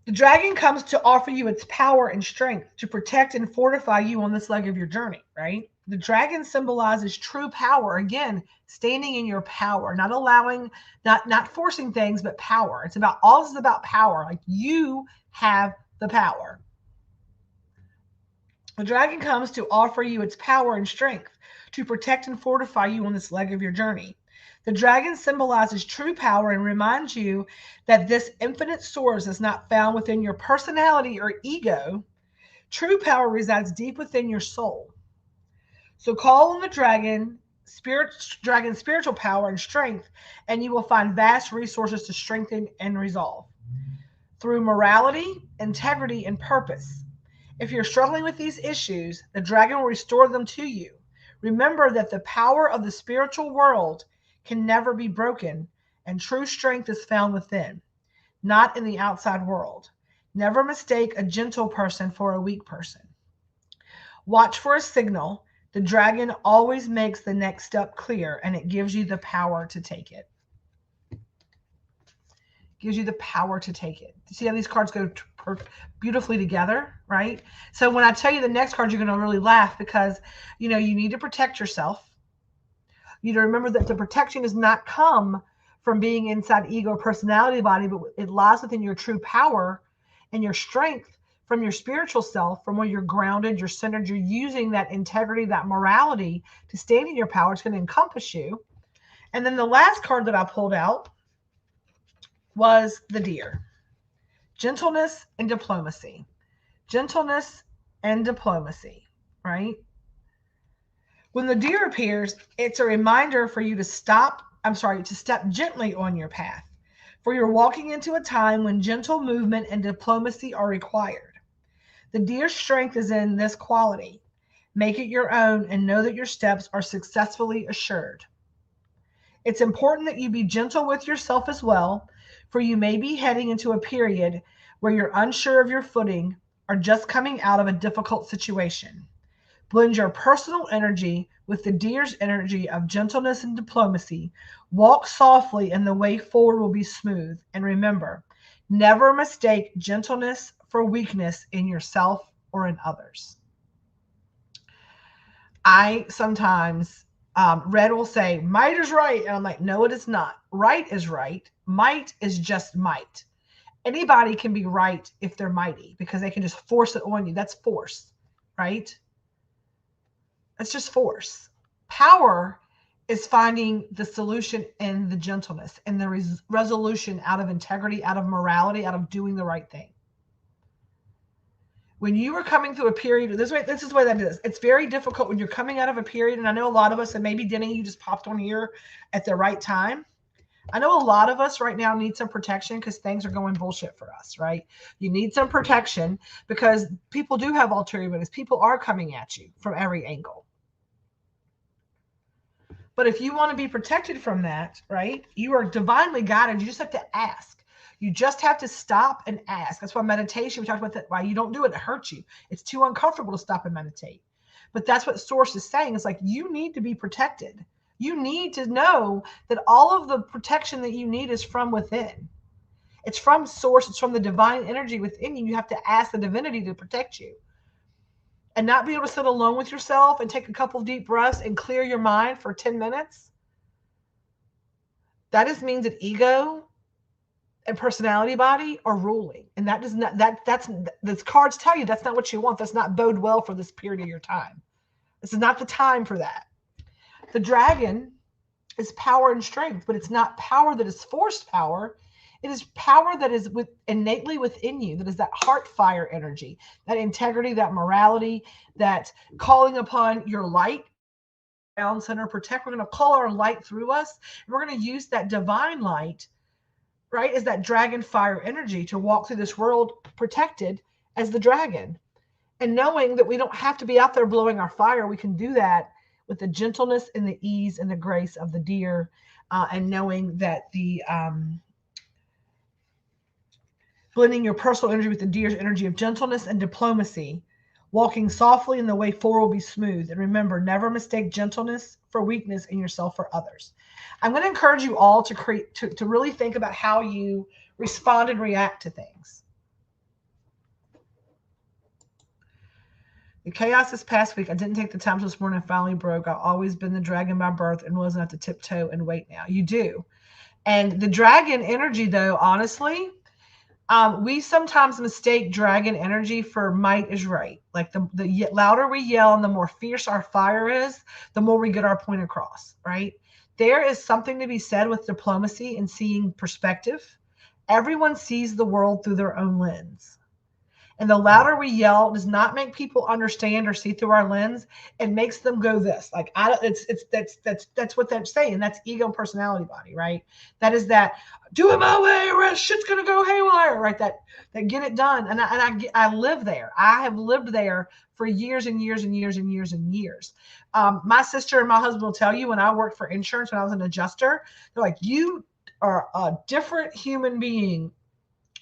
the dragon comes to offer you its power and strength to protect and fortify you on this leg of your journey, right? The dragon symbolizes true power. Again, standing in your power, not allowing, not forcing things, but power. It's about, all this is about power. Like you have the power. The dragon comes to offer you its power and strength to protect and fortify you on this leg of your journey. The dragon symbolizes true power and reminds you that this infinite source is not found within your personality or ego. True power resides deep within your soul. So call on the dragon spiritual power and strength, and you will find vast resources to strengthen and resolve through morality, integrity, and purpose. If you're struggling with these issues, the dragon will restore them to you. Remember that the power of the spiritual world can never be broken, and true strength is found within, not in the outside world. Never mistake a gentle person for a weak person. Watch for a signal. The dragon always makes the next step clear, and it gives you the power to take it. Gives you the power to take it. See how these cards go beautifully together, right? So when I tell you the next card, you're going to really laugh, because you need to protect yourself. You need to remember that the protection does not come from being inside ego or personality body, but it lies within your true power and your strength from your spiritual self, from where you're grounded, you're centered, you're using that integrity, that morality to stand in your power. It's going to encompass you. And then the last card that I pulled out was the deer. Gentleness and diplomacy. Gentleness and diplomacy, right? When the deer appears, it's a reminder for you to step gently on your path. for you're walking into a time when gentle movement and diplomacy are required. The deer's strength is in this quality. Make it your own and know that your steps are successfully assured. It's important that you be gentle with yourself as well, for you may be heading into a period where you're unsure of your footing or just coming out of a difficult situation. Blend your personal energy with the deer's energy of gentleness and diplomacy. Walk softly, and the way forward will be smooth. And remember, never mistake gentleness for weakness in yourself or in others. I sometimes, Red will say, might is right. And I'm like, no, it is not. Right is right. Might is just might. Anybody can be right if they're mighty because they can just force it on you. That's force, right? That's just force. Power is finding the solution in the gentleness and the resolution out of integrity, out of morality, out of doing the right thing. When you are coming through a period, this is the way that is. It's very difficult when you're coming out of a period, and I know a lot of us, and maybe Denny, you just popped on here at the right time. I know a lot of us right now need some protection because things are going bullshit for us, right? You need some protection because people do have ulterior motives. People are coming at you from every angle. But if you want to be protected from that, right, you are divinely guided. You just have to ask. You just have to stop and ask. That's why meditation, we talked about that, why you don't do it. It hurts you. It's too uncomfortable to stop and meditate. But that's what Source is saying. It's like you need to be protected. You need to know that all of the protection that you need is from within. It's from Source. It's from the divine energy within you. You have to ask the divinity to protect you. And not be able to sit alone with yourself and take a couple of deep breaths and clear your mind for 10 minutes. That just means that ego and personality body are ruling. And that does not, that's the cards tell you that's not what you want. That's not bode well for this period of your time. This is not the time for that. The dragon is power and strength, but it's not power that is forced power. It is power that is innately within you, that is that heart fire energy, that integrity, that morality, that calling upon your light, ground center, protect. We're going to call our light through us. And we're going to use that divine light, right, as that dragon fire energy to walk through this world protected as the dragon. And knowing that we don't have to be out there blowing our fire. We can do that with the gentleness and the ease and the grace of the deer, and knowing that the blending your personal energy with the deer's energy of gentleness and diplomacy, walking softly and the way forward will be smooth. And remember, never mistake gentleness for weakness in yourself or others. I'm going to encourage you all to really think about how you respond and react to things. The chaos this past week, I didn't take the time till this morning and finally broke. I've always been the dragon by birth and wasn't at the tiptoe and wait now. You do. And the dragon energy, though, honestly, we sometimes mistake dragon energy for might is right. Like the louder we yell and the more fierce our fire is, the more we get our point across, right? There is something to be said with diplomacy and seeing perspective. Everyone sees the world through their own lens. And the louder we yell does not make people understand or see through our lens. It makes them go this. Like that's what they're saying. That's ego and personality body, right? That is that do it my way or shit's gonna go haywire, right? That get it done. And I live there. I have lived there for years and years and years and years and years. My sister and my husband will tell you when I worked for insurance, when I was an adjuster, they're like, you are a different human being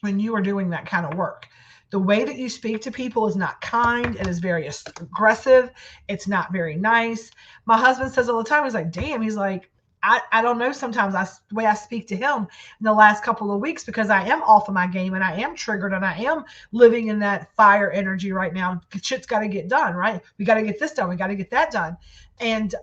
when you are doing that kind of work. The way that you speak to people is not kind. It is very aggressive. It's not very nice. My husband says all the time, he's like, damn, he's like, I don't know sometimes the way I speak to him in the last couple of weeks because I am off of my game and I am triggered and I am living in that fire energy right now. Shit's got to get done, right? We got to get this done. We got to get that done. And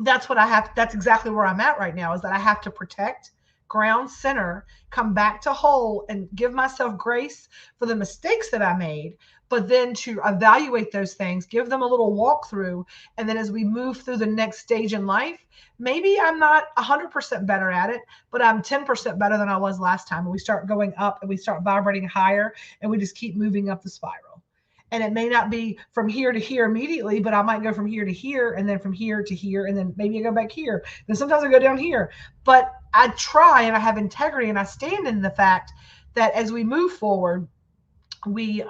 that's what I have. That's exactly where I'm at right now, is that I have to protect, ground center, come back to whole, and give myself grace for the mistakes that I made, but then to evaluate those things, give them a little walkthrough. And then as we move through the next stage in life, maybe I'm not 100% better at it, but I'm 10% better than I was last time. And we start going up and we start vibrating higher and we just keep moving up the spiral. And it may not be from here to here immediately, but I might go from here to here and then from here to here. And then maybe I go back here. Then sometimes I go down here, but I try and I have integrity and I stand in the fact that as we move forward, we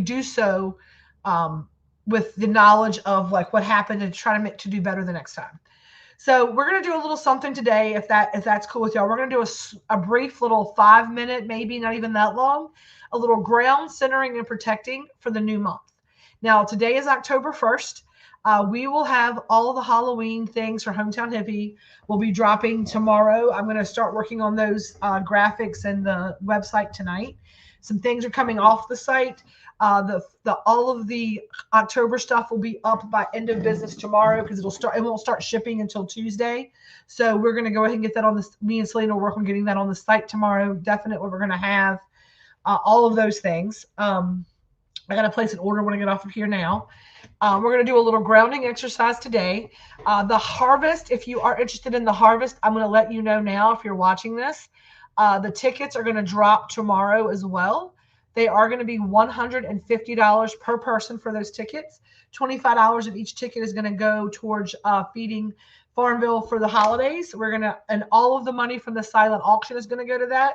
do so with the knowledge of like what happened and try to do better the next time. So we're going to do a little something today, if that's cool with y'all. We're going to do a brief little 5-minute, maybe not even that long, a little ground centering and protecting for the new month. Now, today is October 1st. We will have all the Halloween things for Hometown Hippie. We'll be dropping tomorrow. I'm going to start working on those graphics and the website tonight. Some things are coming off the site. All of the October stuff will be up by end of business tomorrow because it won't start shipping until Tuesday. So we're going to go ahead and get that on this. Me and Selena will work on getting that on the site tomorrow. Definitely, we're going to have all of those things. I got to place an order when I get off of here now. We're going to do a little grounding exercise today. The harvest, if you are interested in the harvest, I'm going to let you know now if you're watching this. The tickets are going to drop tomorrow as well. They are going to be $150 per person for those tickets. $25 of each ticket is going to go towards feeding Farmville for the holidays. And all of the money from the silent auction is going to go to that.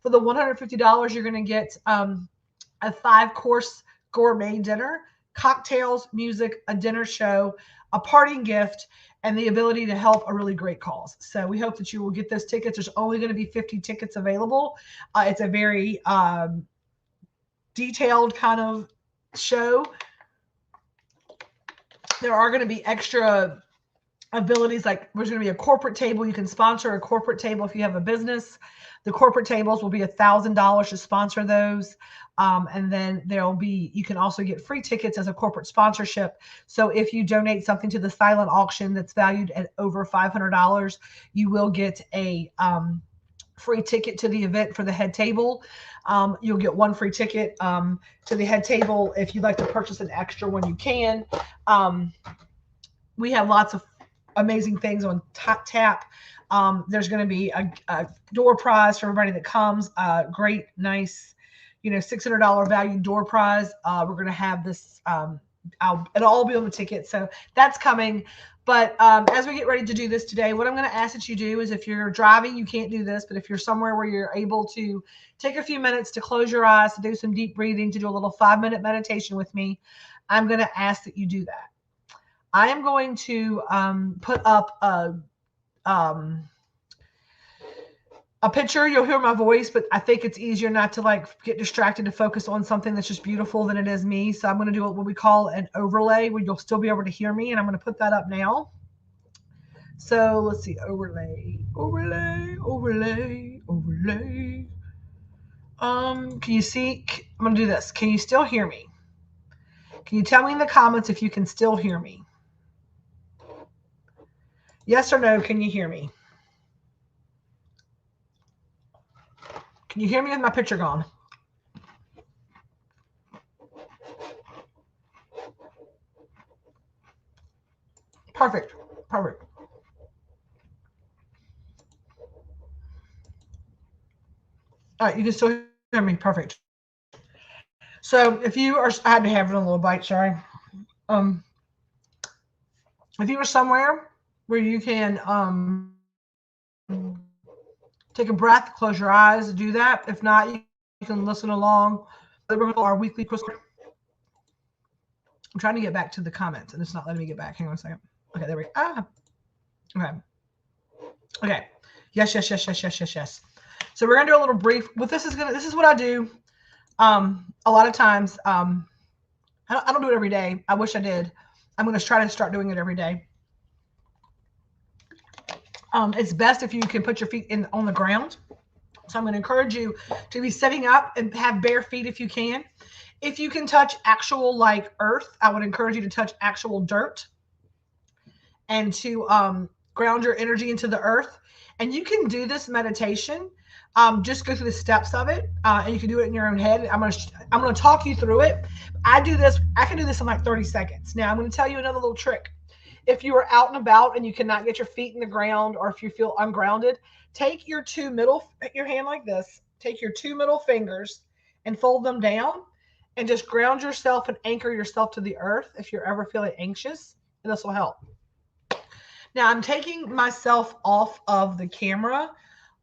For the $150, you're going to get a 5-course gourmet dinner, cocktails, music, a dinner show, a parting gift, and the ability to help a really great cause. So we hope that you will get those tickets. There's only going to be 50 tickets available. It's a very detailed kind of show. There are going to be extra abilities, like there's going to be a corporate table. You can sponsor a corporate table if you have a business. The corporate tables will be $1,000 to sponsor those. And then you can also get free tickets as a corporate sponsorship. So if you donate something to the silent auction that's valued at over $500, you will get a free ticket to the event for the head table. You'll get one free ticket to the head table. If you'd like to purchase an extra one, you can. We have lots of amazing things on tap. There's going to be a door prize for everybody that comes. Great, nice, $600 value door prize. We're going to have this. It'll all be on the ticket, so that's coming. But as we get ready to do this today, what I'm going to ask that you do is, if you're driving, you can't do this, but if you're somewhere where you're able to take a few minutes to close your eyes, to do some deep breathing, to do a little 5-minute meditation with me, I'm going to ask that you do that. I am going to put up a picture. You'll hear my voice, but I think it's easier not to get distracted to focus on something that's just beautiful than it is me. So I'm going to do what we call an overlay, where you'll still be able to hear me, and I'm going to put that up now. So let's see, overlay. Can you see? I'm going to do this. Can you still hear me? Can you tell me in the comments if you can still hear me? Yes or no, can you hear me? Can you hear me with my picture gone? Perfect. Perfect. All right, you can still hear me. Perfect. So if you are, I had to have it a little bite, sorry. If you are somewhere where you can take a breath, close your eyes, do that. If not, you can listen along. Our weekly crystal. I'm trying to get back to the comments, and it's not letting me get back. Hang on a second. Okay, there we go. Okay. Yes. So we're gonna do a little brief. This is what I do. A lot of times, I don't do it every day. I wish I did. I'm gonna try to start doing it every day. It's best if you can put your feet on the ground. So I'm going to encourage you to be setting up and have bare feet if you can. If you can touch actual earth, I would encourage you to touch actual dirt and to ground your energy into the earth. And you can do this meditation. Just go through the steps of it, and you can do it in your own head. I'm going to talk you through it. I can do this in 30 seconds. Now I'm going to tell you another little trick. If you are out and about and you cannot get your feet in the ground, or if you feel ungrounded, take your hand like this, take your 2 middle fingers and fold them down, and just ground yourself and anchor yourself to the earth if you're ever feeling anxious, and this will help. Now I'm taking myself off of the camera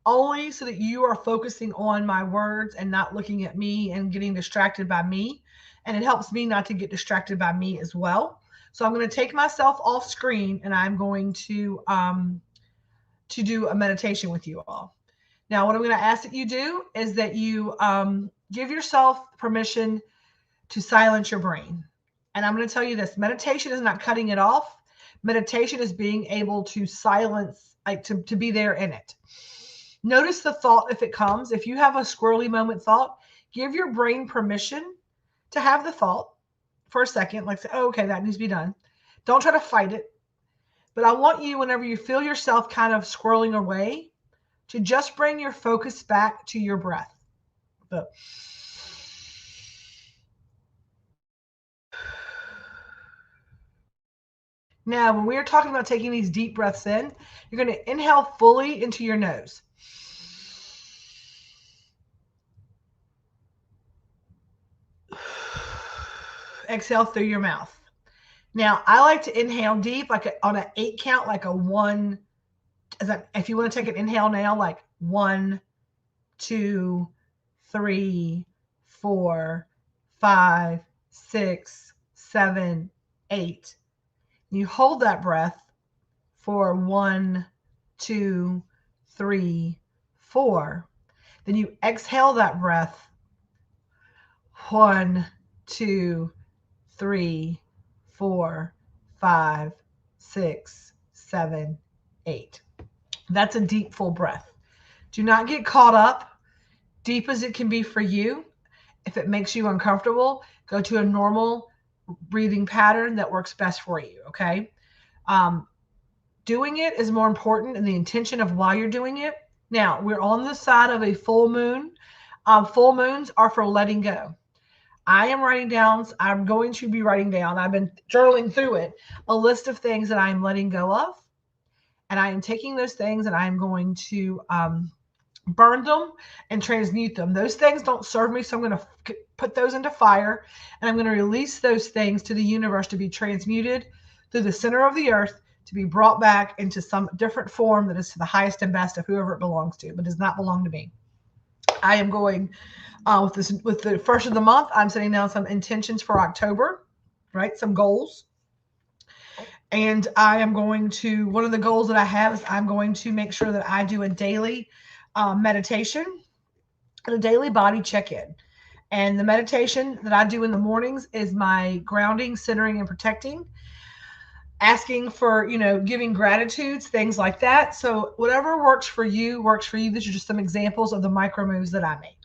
only so that you are focusing on my words and not looking at me and getting distracted by me. And it helps me not to get distracted by me as well. So I'm going to take myself off screen and I'm going to do a meditation with you all. Now, what I'm going to ask that you do is that you give yourself permission to silence your brain. And I'm going to tell you this: meditation is not cutting it off. Meditation is being able to silence, like to be there in it. Notice the thought if it comes. If you have a squirrely moment thought, give your brain permission to have the thought for a second, like say, oh, okay, that needs to be done. Don't try to fight it. But I want you, whenever you feel yourself kind of squirreling away, to just bring your focus back to your breath. So, now, when we are talking about taking these deep breaths in, you're going to inhale fully into your nose. Exhale through your mouth. Now, I like to inhale deep, like on an 8 count, like a 1. If you want to take an inhale now, like 1, 2, 3, 4, 5, 6, 7, 8. You hold that breath for 1, 2, 3, 4. Then you exhale that breath. 1, 2, 3, 4, 5, 6, 7, 8. That's a deep, full breath. Do not get caught up, deep as it can be for you. If it makes you uncomfortable, go to a normal breathing pattern that works best for you, okay? Doing it is more important than the intention of why you're doing it. Now, we're on the side of a full moon. Full moons are for letting go. I'm going to be writing down, I've been journaling through it, a list of things that I'm letting go of. And I am taking those things and I'm going to burn them and transmute them. Those things don't serve me, so I'm going to put those into fire, and I'm going to release those things to the universe to be transmuted through the center of the earth, to be brought back into some different form that is to the highest and best of whoever it belongs to, but does not belong to me. I am going with the first of the month. I'm setting down some intentions for October, right? Some goals. And I am going to, one of the goals that I have is I'm going to make sure that I do a daily meditation and a daily body check-in. And the meditation that I do in the mornings is my grounding, centering, and protecting, asking for, giving gratitudes, things like that. So whatever works for you, works for you. These are just some examples of the micro moves that I make.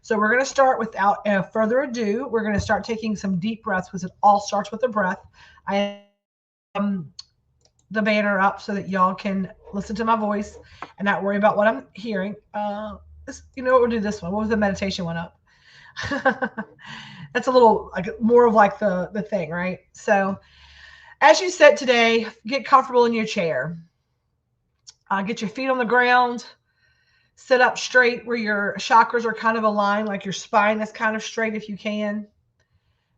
So we're going to start without further ado. We're going to start taking some deep breaths, because it all starts with the breath. I the banner up so that y'all can listen to my voice and not worry about what I'm hearing. We'll do this one. What was the meditation one up? That's a little like more of like the thing, right? So as you sit today, get comfortable in your chair. Get your feet on the ground. Sit up straight where your chakras are kind of aligned, like your spine is kind of straight if you can.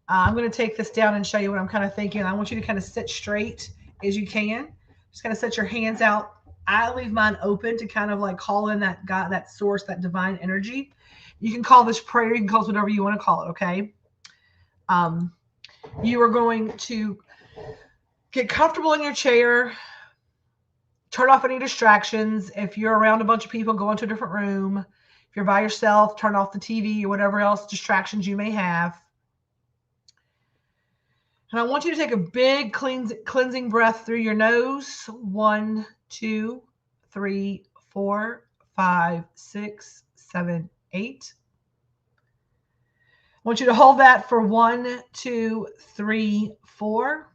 I'm going to take this down and show you what I'm kind of thinking. I want you to kind of sit straight as you can. Just kind of set your hands out. I leave mine open to kind of like call in that God, that source, that divine energy. You can call this prayer. You can call it whatever you want to call it, okay? You are going to get comfortable in your chair. Turn off any distractions. If you're around a bunch of people, go into a different room. If you're by yourself, turn off the TV or whatever else distractions you may have. And I want you to take a big cleansing breath through your nose. 1, 2, 3, 4, 5, 6, 7, 8. I want you to hold that for 1, 2, 3, 4.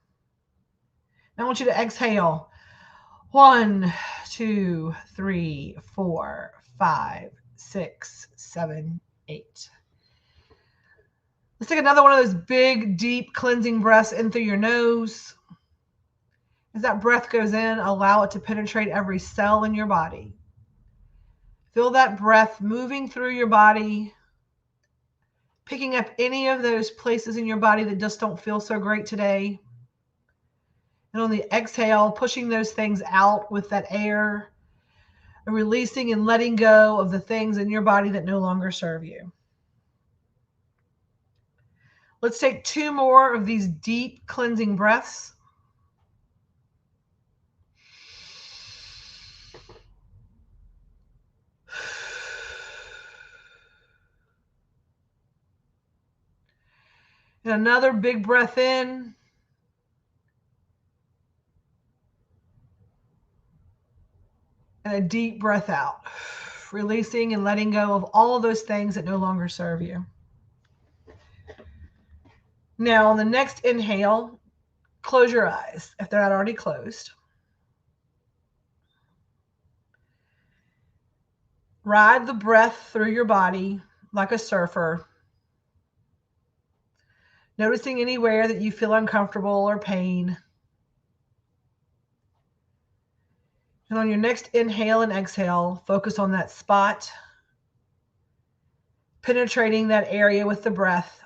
I want you to exhale. 1, 2, 3, 4, 5, 6, 7, 8. Let's take another one of those big, deep cleansing breaths in through your nose. As that breath goes in, allow it to penetrate every cell in your body. Feel that breath moving through your body, picking up any of those places in your body that just don't feel so great today. And on the exhale, pushing those things out with that air, and releasing and letting go of the things in your body that no longer serve you. Let's take 2 more of these deep cleansing breaths. And another big breath in. And a deep breath out, releasing and letting go of all of those things that no longer serve you. Now, on the next inhale, close your eyes if they're not already closed. Ride the breath through your body like a surfer, noticing anywhere that you feel uncomfortable or pain. And on your next inhale and exhale, focus on that spot, penetrating that area with the breath,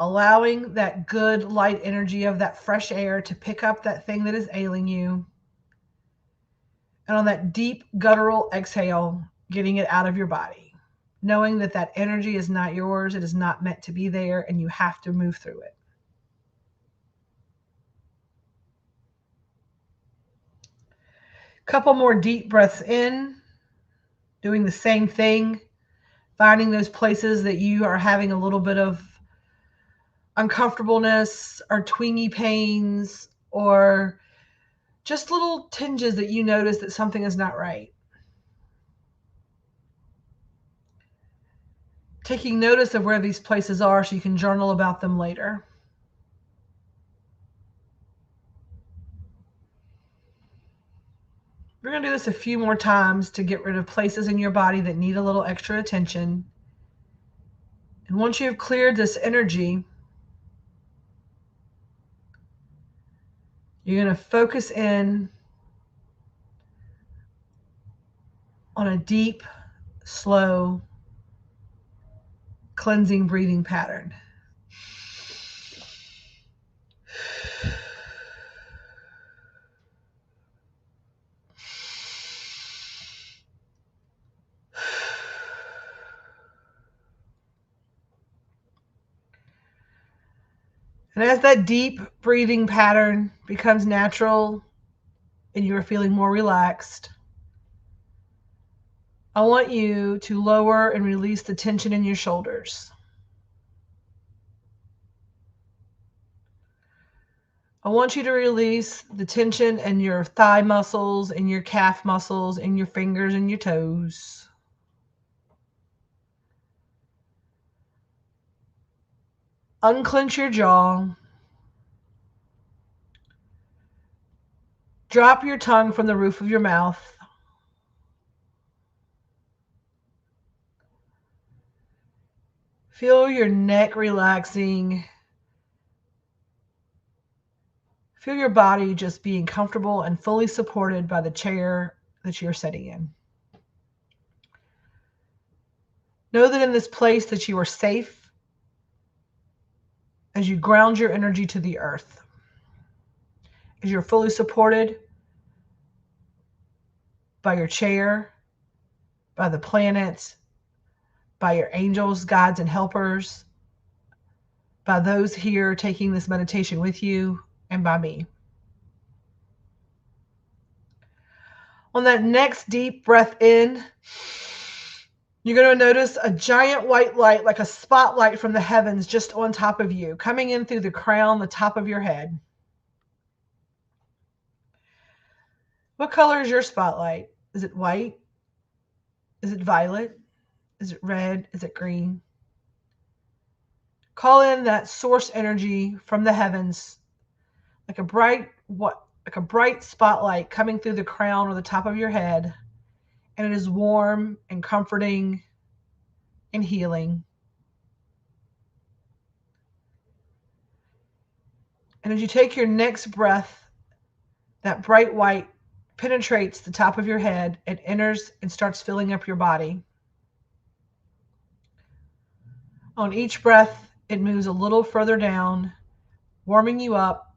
allowing that good light energy of that fresh air to pick up that thing that is ailing you. And on that deep guttural exhale, getting it out of your body, knowing that that energy is not yours, it is not meant to be there, and you have to move through it. Couple more deep breaths in, doing the same thing, finding those places that you are having a little bit of uncomfortableness or twingy pains or just little tinges that you notice that something is not right. Taking notice of where these places are so you can journal about them later. We're going to do this a few more times to get rid of places in your body that need a little extra attention. And once you have cleared this energy, you're going to focus in on a deep, slow, cleansing breathing pattern. And as that deep breathing pattern becomes natural and you are feeling more relaxed, I want you to lower and release the tension in your shoulders. I want you to release the tension in your thigh muscles and your calf muscles and your fingers and your toes. Unclench your jaw. Drop your tongue from the roof of your mouth. Feel your neck relaxing. Feel your body just being comfortable and fully supported by the chair that you're sitting in. Know that in this place that you are safe as you ground your energy to the earth. As you're fully supported by your chair, by the planets, by your angels, guides, and helpers, by those here taking this meditation with you, and by me. On that next deep breath in, you're going to notice a giant white light, like a spotlight from the heavens, just on top of you, coming in through the crown, the top of your head. What color is your spotlight? Is it white? Is it violet? Is it red? Is it green? Call in that source energy from the heavens, like a bright spotlight coming through the crown or the top of your head, and it is warm and comforting and healing. And as you take your next breath, that bright white penetrates the top of your head and enters and starts filling up your body. On each breath, it moves a little further down, warming you up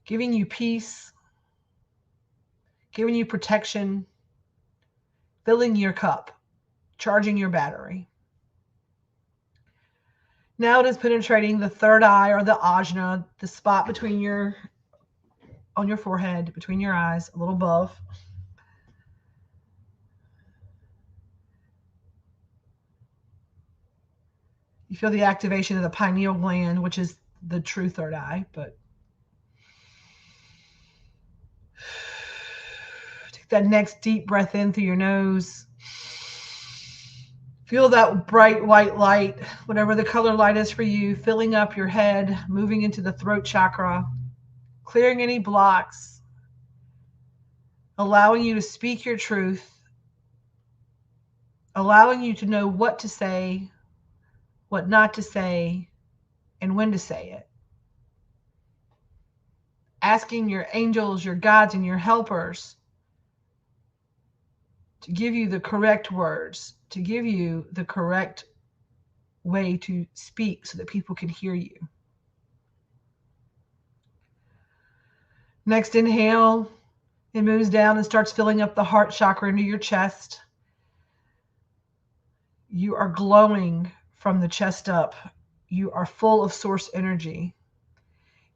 giving you peace, giving you protection, filling your cup, charging your battery. Now it is penetrating the third eye, or the ajna, the spot between on your forehead, between your eyes, a little above. You feel the activation of the pineal gland, which is the true third eye. But take that next deep breath in through your nose. Feel that bright white light, whatever the color light is for you, filling up your head, moving into the throat chakra, clearing any blocks, allowing you to speak your truth, allowing you to know what to say, what not to say, and when to say it. Asking your angels, your guides, and your helpers to give you the correct words, to give you the correct way to speak so that people can hear you. Next inhale, it moves down and starts filling up the heart chakra into your chest. You are glowing from the chest up. You are full of source energy.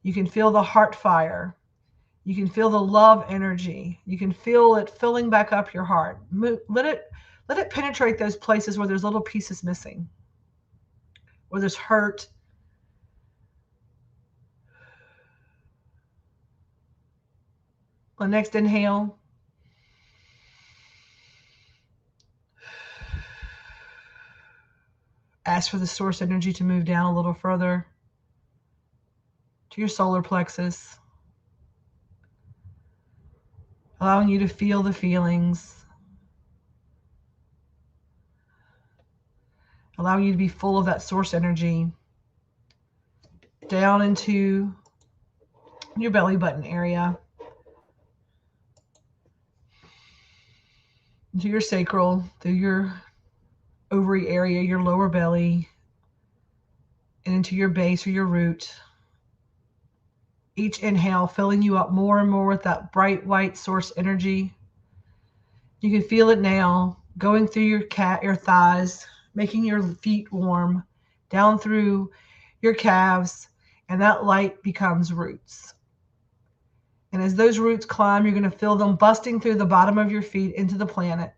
You can feel the heart fire. You can feel the love energy. You can feel it filling back up your heart. Let it penetrate those places where there's little pieces missing, where there's hurt. The next inhale. Ask for the source energy to move down a little further to your solar plexus, allowing you to feel the feelings, allowing you to be full of that source energy, down into your belly button area, into your sacral, through your ovary area, your lower belly, and into your base or your root. Each inhale filling you up more and more with that bright white source energy. You can feel it now going through your thighs, making your feet warm, down through your calves, and that light becomes roots. And as those roots climb, you're going to feel them busting through the bottom of your feet into the planet.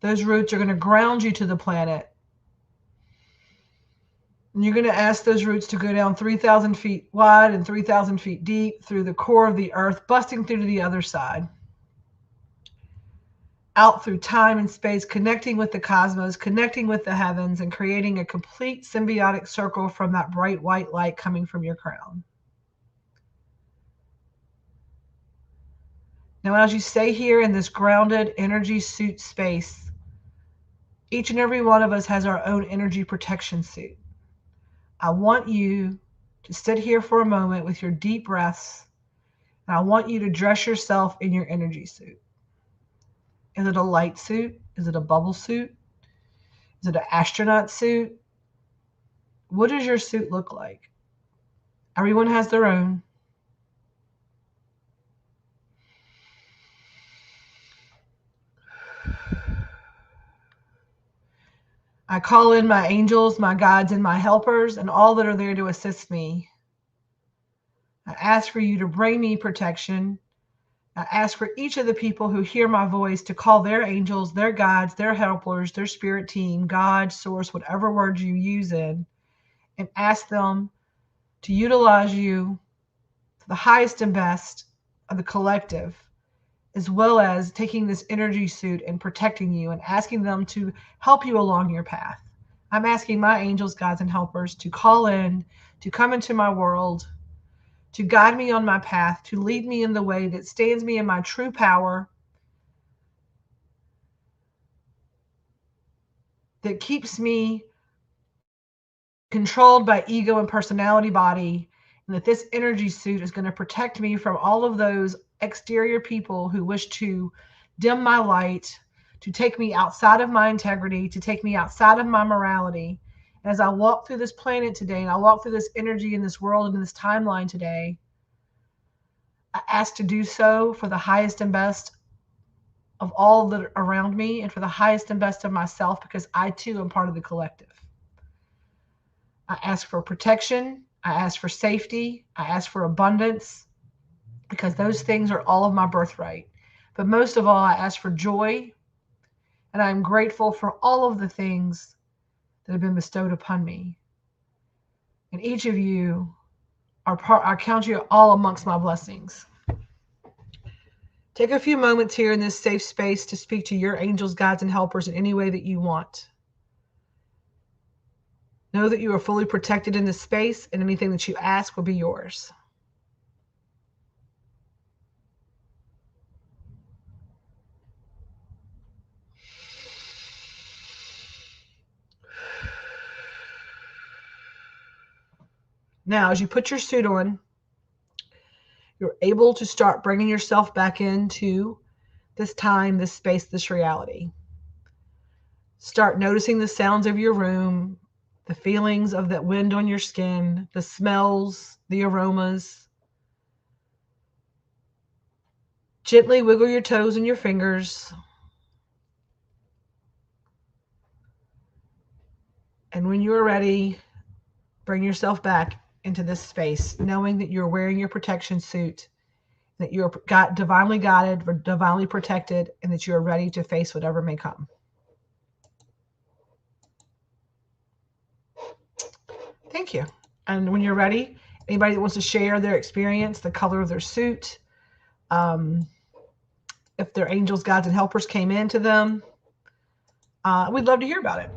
Those roots are going to ground you to the planet. And you're going to ask those roots to go down 3,000 feet wide and 3,000 feet deep through the core of the earth, busting through to the other side. Out through time and space, connecting with the cosmos, connecting with the heavens, and creating a complete symbiotic circle from that bright white light coming from your crown. Now, as you stay here in this grounded energy suit space, each and every one of us has our own energy protection suit. I want you to sit here for a moment with your deep breaths, and I want you to dress yourself in your energy suit. Is it a light suit? Is it a bubble suit? Is it an astronaut suit? What does your suit look like? Everyone has their own. I call in my angels, my guides, and my helpers, and all that are there to assist me. I ask for you to bring me protection. I ask for each of the people who hear my voice to call their angels, their guides, their helpers, their spirit team, God, source, whatever words you use in, and ask them to utilize you for the highest and best of the collective, as well as taking this energy suit and protecting you and asking them to help you along your path. I'm asking my angels, guides, and helpers to call in, to come into my world, to guide me on my path, to lead me in the way that stands me in my true power, that keeps me controlled by ego and personality body, and that this energy suit is going to protect me from all of those exterior people who wish to dim my light, to take me outside of my integrity, to take me outside of my morality, As I walk through this planet today, and I walk through this energy in this world and in this timeline today, I ask to do so for the highest and best of all that are around me and for the highest and best of myself, because I too am part of the collective. I ask for protection. I ask for safety. I ask for abundance, because those things are all of my birthright. But most of all, I ask for joy, and I'm grateful for all of the things that have been bestowed upon me. And each of you are part, I count you all amongst my blessings. Take a few moments here in this safe space to speak to your angels, guides, and helpers in any way that you want. Know that you are fully protected in this space, and anything that you ask will be yours. Now, as you put your suit on, you're able to start bringing yourself back into this time, this space, this reality. Start noticing the sounds of your room, the feelings of that wind on your skin, the smells, the aromas. Gently wiggle your toes and your fingers. And when you are ready, bring yourself back into this space, knowing that you're wearing your protection suit, that you're divinely guided, divinely protected, and that you are ready to face whatever may come. Thank you. And when you're ready, anybody that wants to share their experience, the color of their suit, if their angels, guides, and helpers came into them, we'd love to hear about it.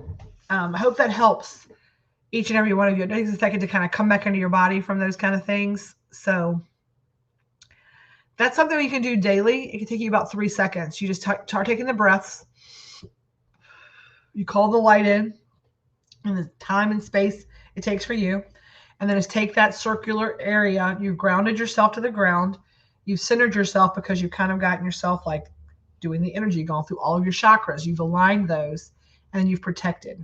I hope that helps each and every one of you. It takes a second to kind of come back into your body from those kind of things. So that's something you can do daily. It can take you about 3 seconds. You just start taking the breaths. You call the light in the time and space it takes for you. And then just take that circular area. You've grounded yourself to the ground. You've centered yourself because you've kind of gotten yourself like doing the energy, going through all of your chakras. You've aligned those and then you've protected.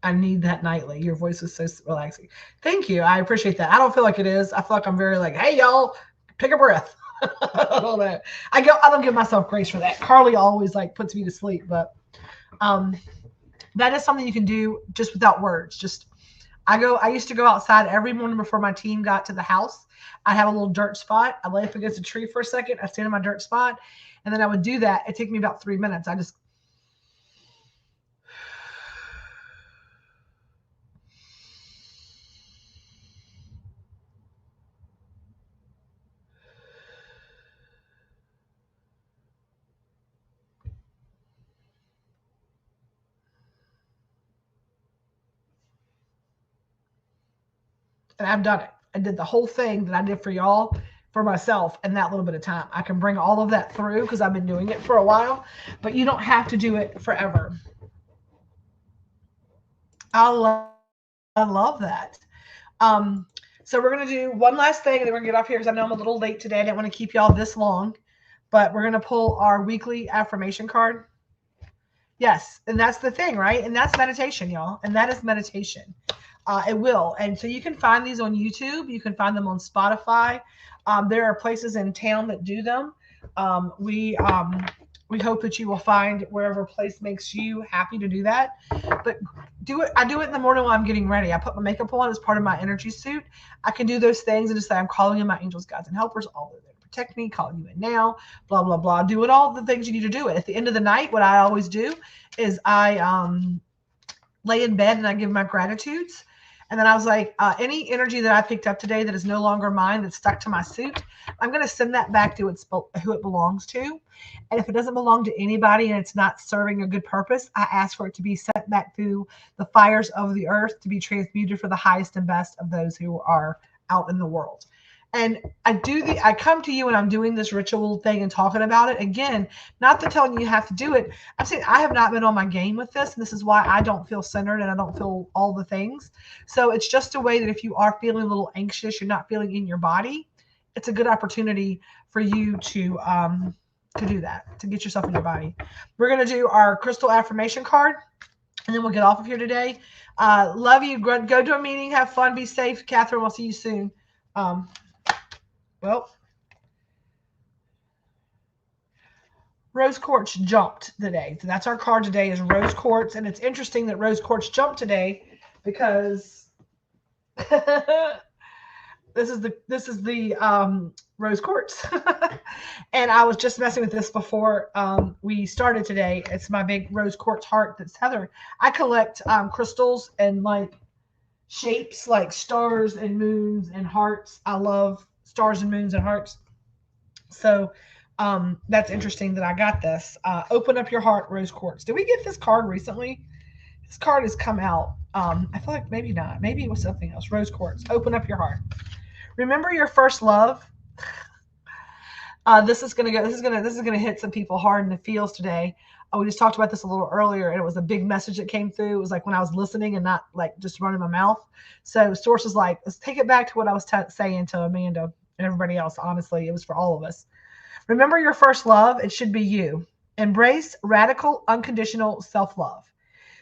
I need that nightly. Your voice is so relaxing. Thank you. I appreciate that. I don't feel like it is. I feel like I'm very like, hey, y'all, take a breath. I don't know. I don't give myself grace for that. Carly always like puts me to sleep, but that is something you can do just without words. I used to go outside every morning before my team got to the house. I'd have a little dirt spot. I'd lay up against a tree for a second. I'd stand in my dirt spot, and then I would do that. It'd take me about 3 minutes. And I've done it. I did the whole thing that I did for y'all, for myself, in that little bit of time. I can bring all of that through because I've been doing it for a while, but you don't have to do it forever. I love that. So we're going to do one last thing, and then we're going to get off here because I know I'm a little late today. I didn't want to keep y'all this long, but we're going to pull our weekly affirmation card. Yes, and that's the thing, right? And that's meditation, y'all. And that is meditation. It will. And so you can find these on YouTube. You can find them on Spotify. There are places in town that do them. We hope that you will find wherever place makes you happy to do that. But do it. I do it in the morning while I'm getting ready. I put my makeup on as part of my energy suit. I can do those things and just say, I'm calling in my angels, guides, and helpers, all that protect me, calling you in now, blah, blah, blah. Doing all the things you need to do it. At the end of the night, what I always do is I lay in bed and I give my gratitudes. And then I was like, any energy that I picked up today that is no longer mine, that's stuck to my suit, I'm going to send that back to who it belongs to. And if it doesn't belong to anybody and it's not serving a good purpose, I ask for it to be sent back through the fires of the earth to be transmuted for the highest and best of those who are out in the world. And I come to you when I'm doing this ritual thing and talking about it. Again, not that telling you have to do it. I'm saying I have not been on my game with this. And this is why I don't feel centered and I don't feel all the things. So it's just a way that if you are feeling a little anxious, you're not feeling in your body, it's a good opportunity for you to do that, to get yourself in your body. We're going to do our crystal affirmation card. and then we'll get off of here today. Love you. Go to a meeting. Have fun. Be safe. Catherine, we'll see you soon. Well, Rose Quartz jumped today. So that's our card today is Rose Quartz. And it's interesting that Rose Quartz jumped today because this is the Rose Quartz. And I was just messing with this before we started today. It's my big Rose Quartz heart that's Heather. I collect crystals and like shapes like stars and moons and hearts. I love stars and moons and hearts. So that's interesting that I got this. Open up your heart, Rose Quartz. Did we get this card recently? This card has come out. I feel like maybe not. Maybe it was something else. Rose Quartz. Open up your heart. Remember your first love. This is gonna hit some people hard in the feels today. We just talked about this a little earlier, and it was a big message that came through. It was like when I was listening and not like just running my mouth. So sources like, let's take it back to what I was saying to Amanda and everybody else. Honestly, it was for all of us. Remember your first love. It should be you. Embrace radical, unconditional self-love.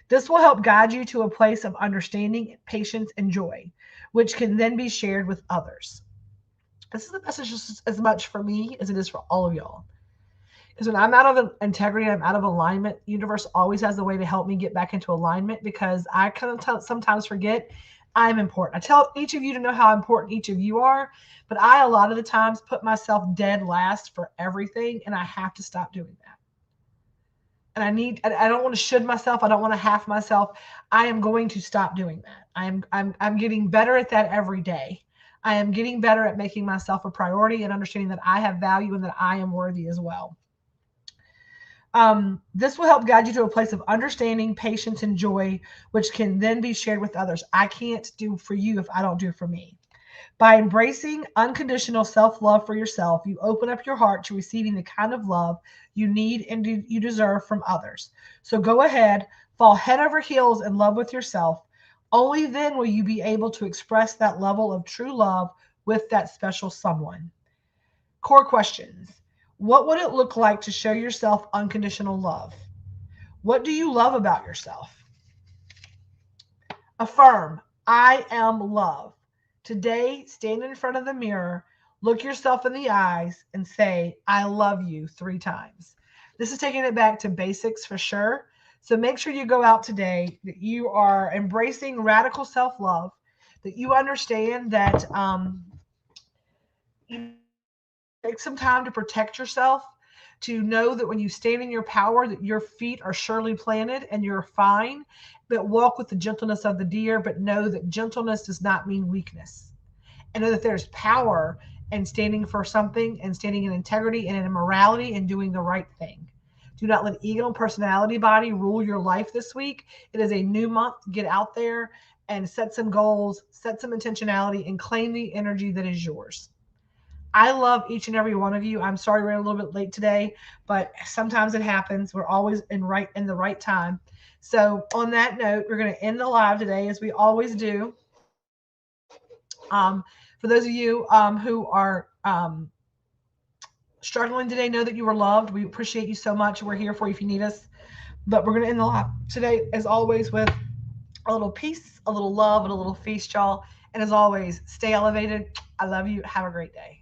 This will help guide you to a place of understanding, patience, and joy, which can then be shared with others. This is a message just as much for me as it is for all of y'all. Because when I'm out of integrity, I'm out of alignment, the universe always has a way to help me get back into alignment because I kind of sometimes forget I'm important. I tell each of you to know how important each of you are, but I, a lot of the times, put myself dead last for everything, and I have to stop doing that. And I don't want to should myself. I don't want to half myself. I am going to stop doing that. I'm getting better at that every day. I am getting better at making myself a priority and understanding that I have value and that I am worthy as well. This will help guide you to a place of understanding, patience, and joy, which can then be shared with others. I can't do for you if I don't do for me. By embracing unconditional self-love for yourself, you open up your heart to receiving the kind of love you need and you deserve from others. So go ahead, fall head over heels in love with yourself. Only then will you be able to express that level of true love with that special someone. Core questions. What would it look like to show yourself unconditional love? What do you love about yourself? Affirm, I am love. Today, stand in front of the mirror, look yourself in the eyes, and say, I love you 3 times. This is taking it back to basics for sure. So make sure you go out today, that you are embracing radical self-love, that you understand that you take some time to protect yourself, to know that when you stand in your power, that your feet are surely planted and you're fine, but walk with the gentleness of the deer, but know that gentleness does not mean weakness. And know that there's power in standing for something and standing in integrity and in morality and doing the right thing. Do not let ego and personality body rule your life this week. It is a new month. Get out there and set some goals, set some intentionality, and claim the energy that is yours. I love each and every one of you. I'm sorry we're a little bit late today, but sometimes it happens. We're always in the right time. So on that note, we're going to end the live today as we always do. For those of you who are struggling today, know that you are loved. We appreciate you so much. We're here for you if you need us. But we're going to end the live today, as always, with a little peace, a little love, and a little feast, y'all. And as always, stay elevated. I love you. Have a great day.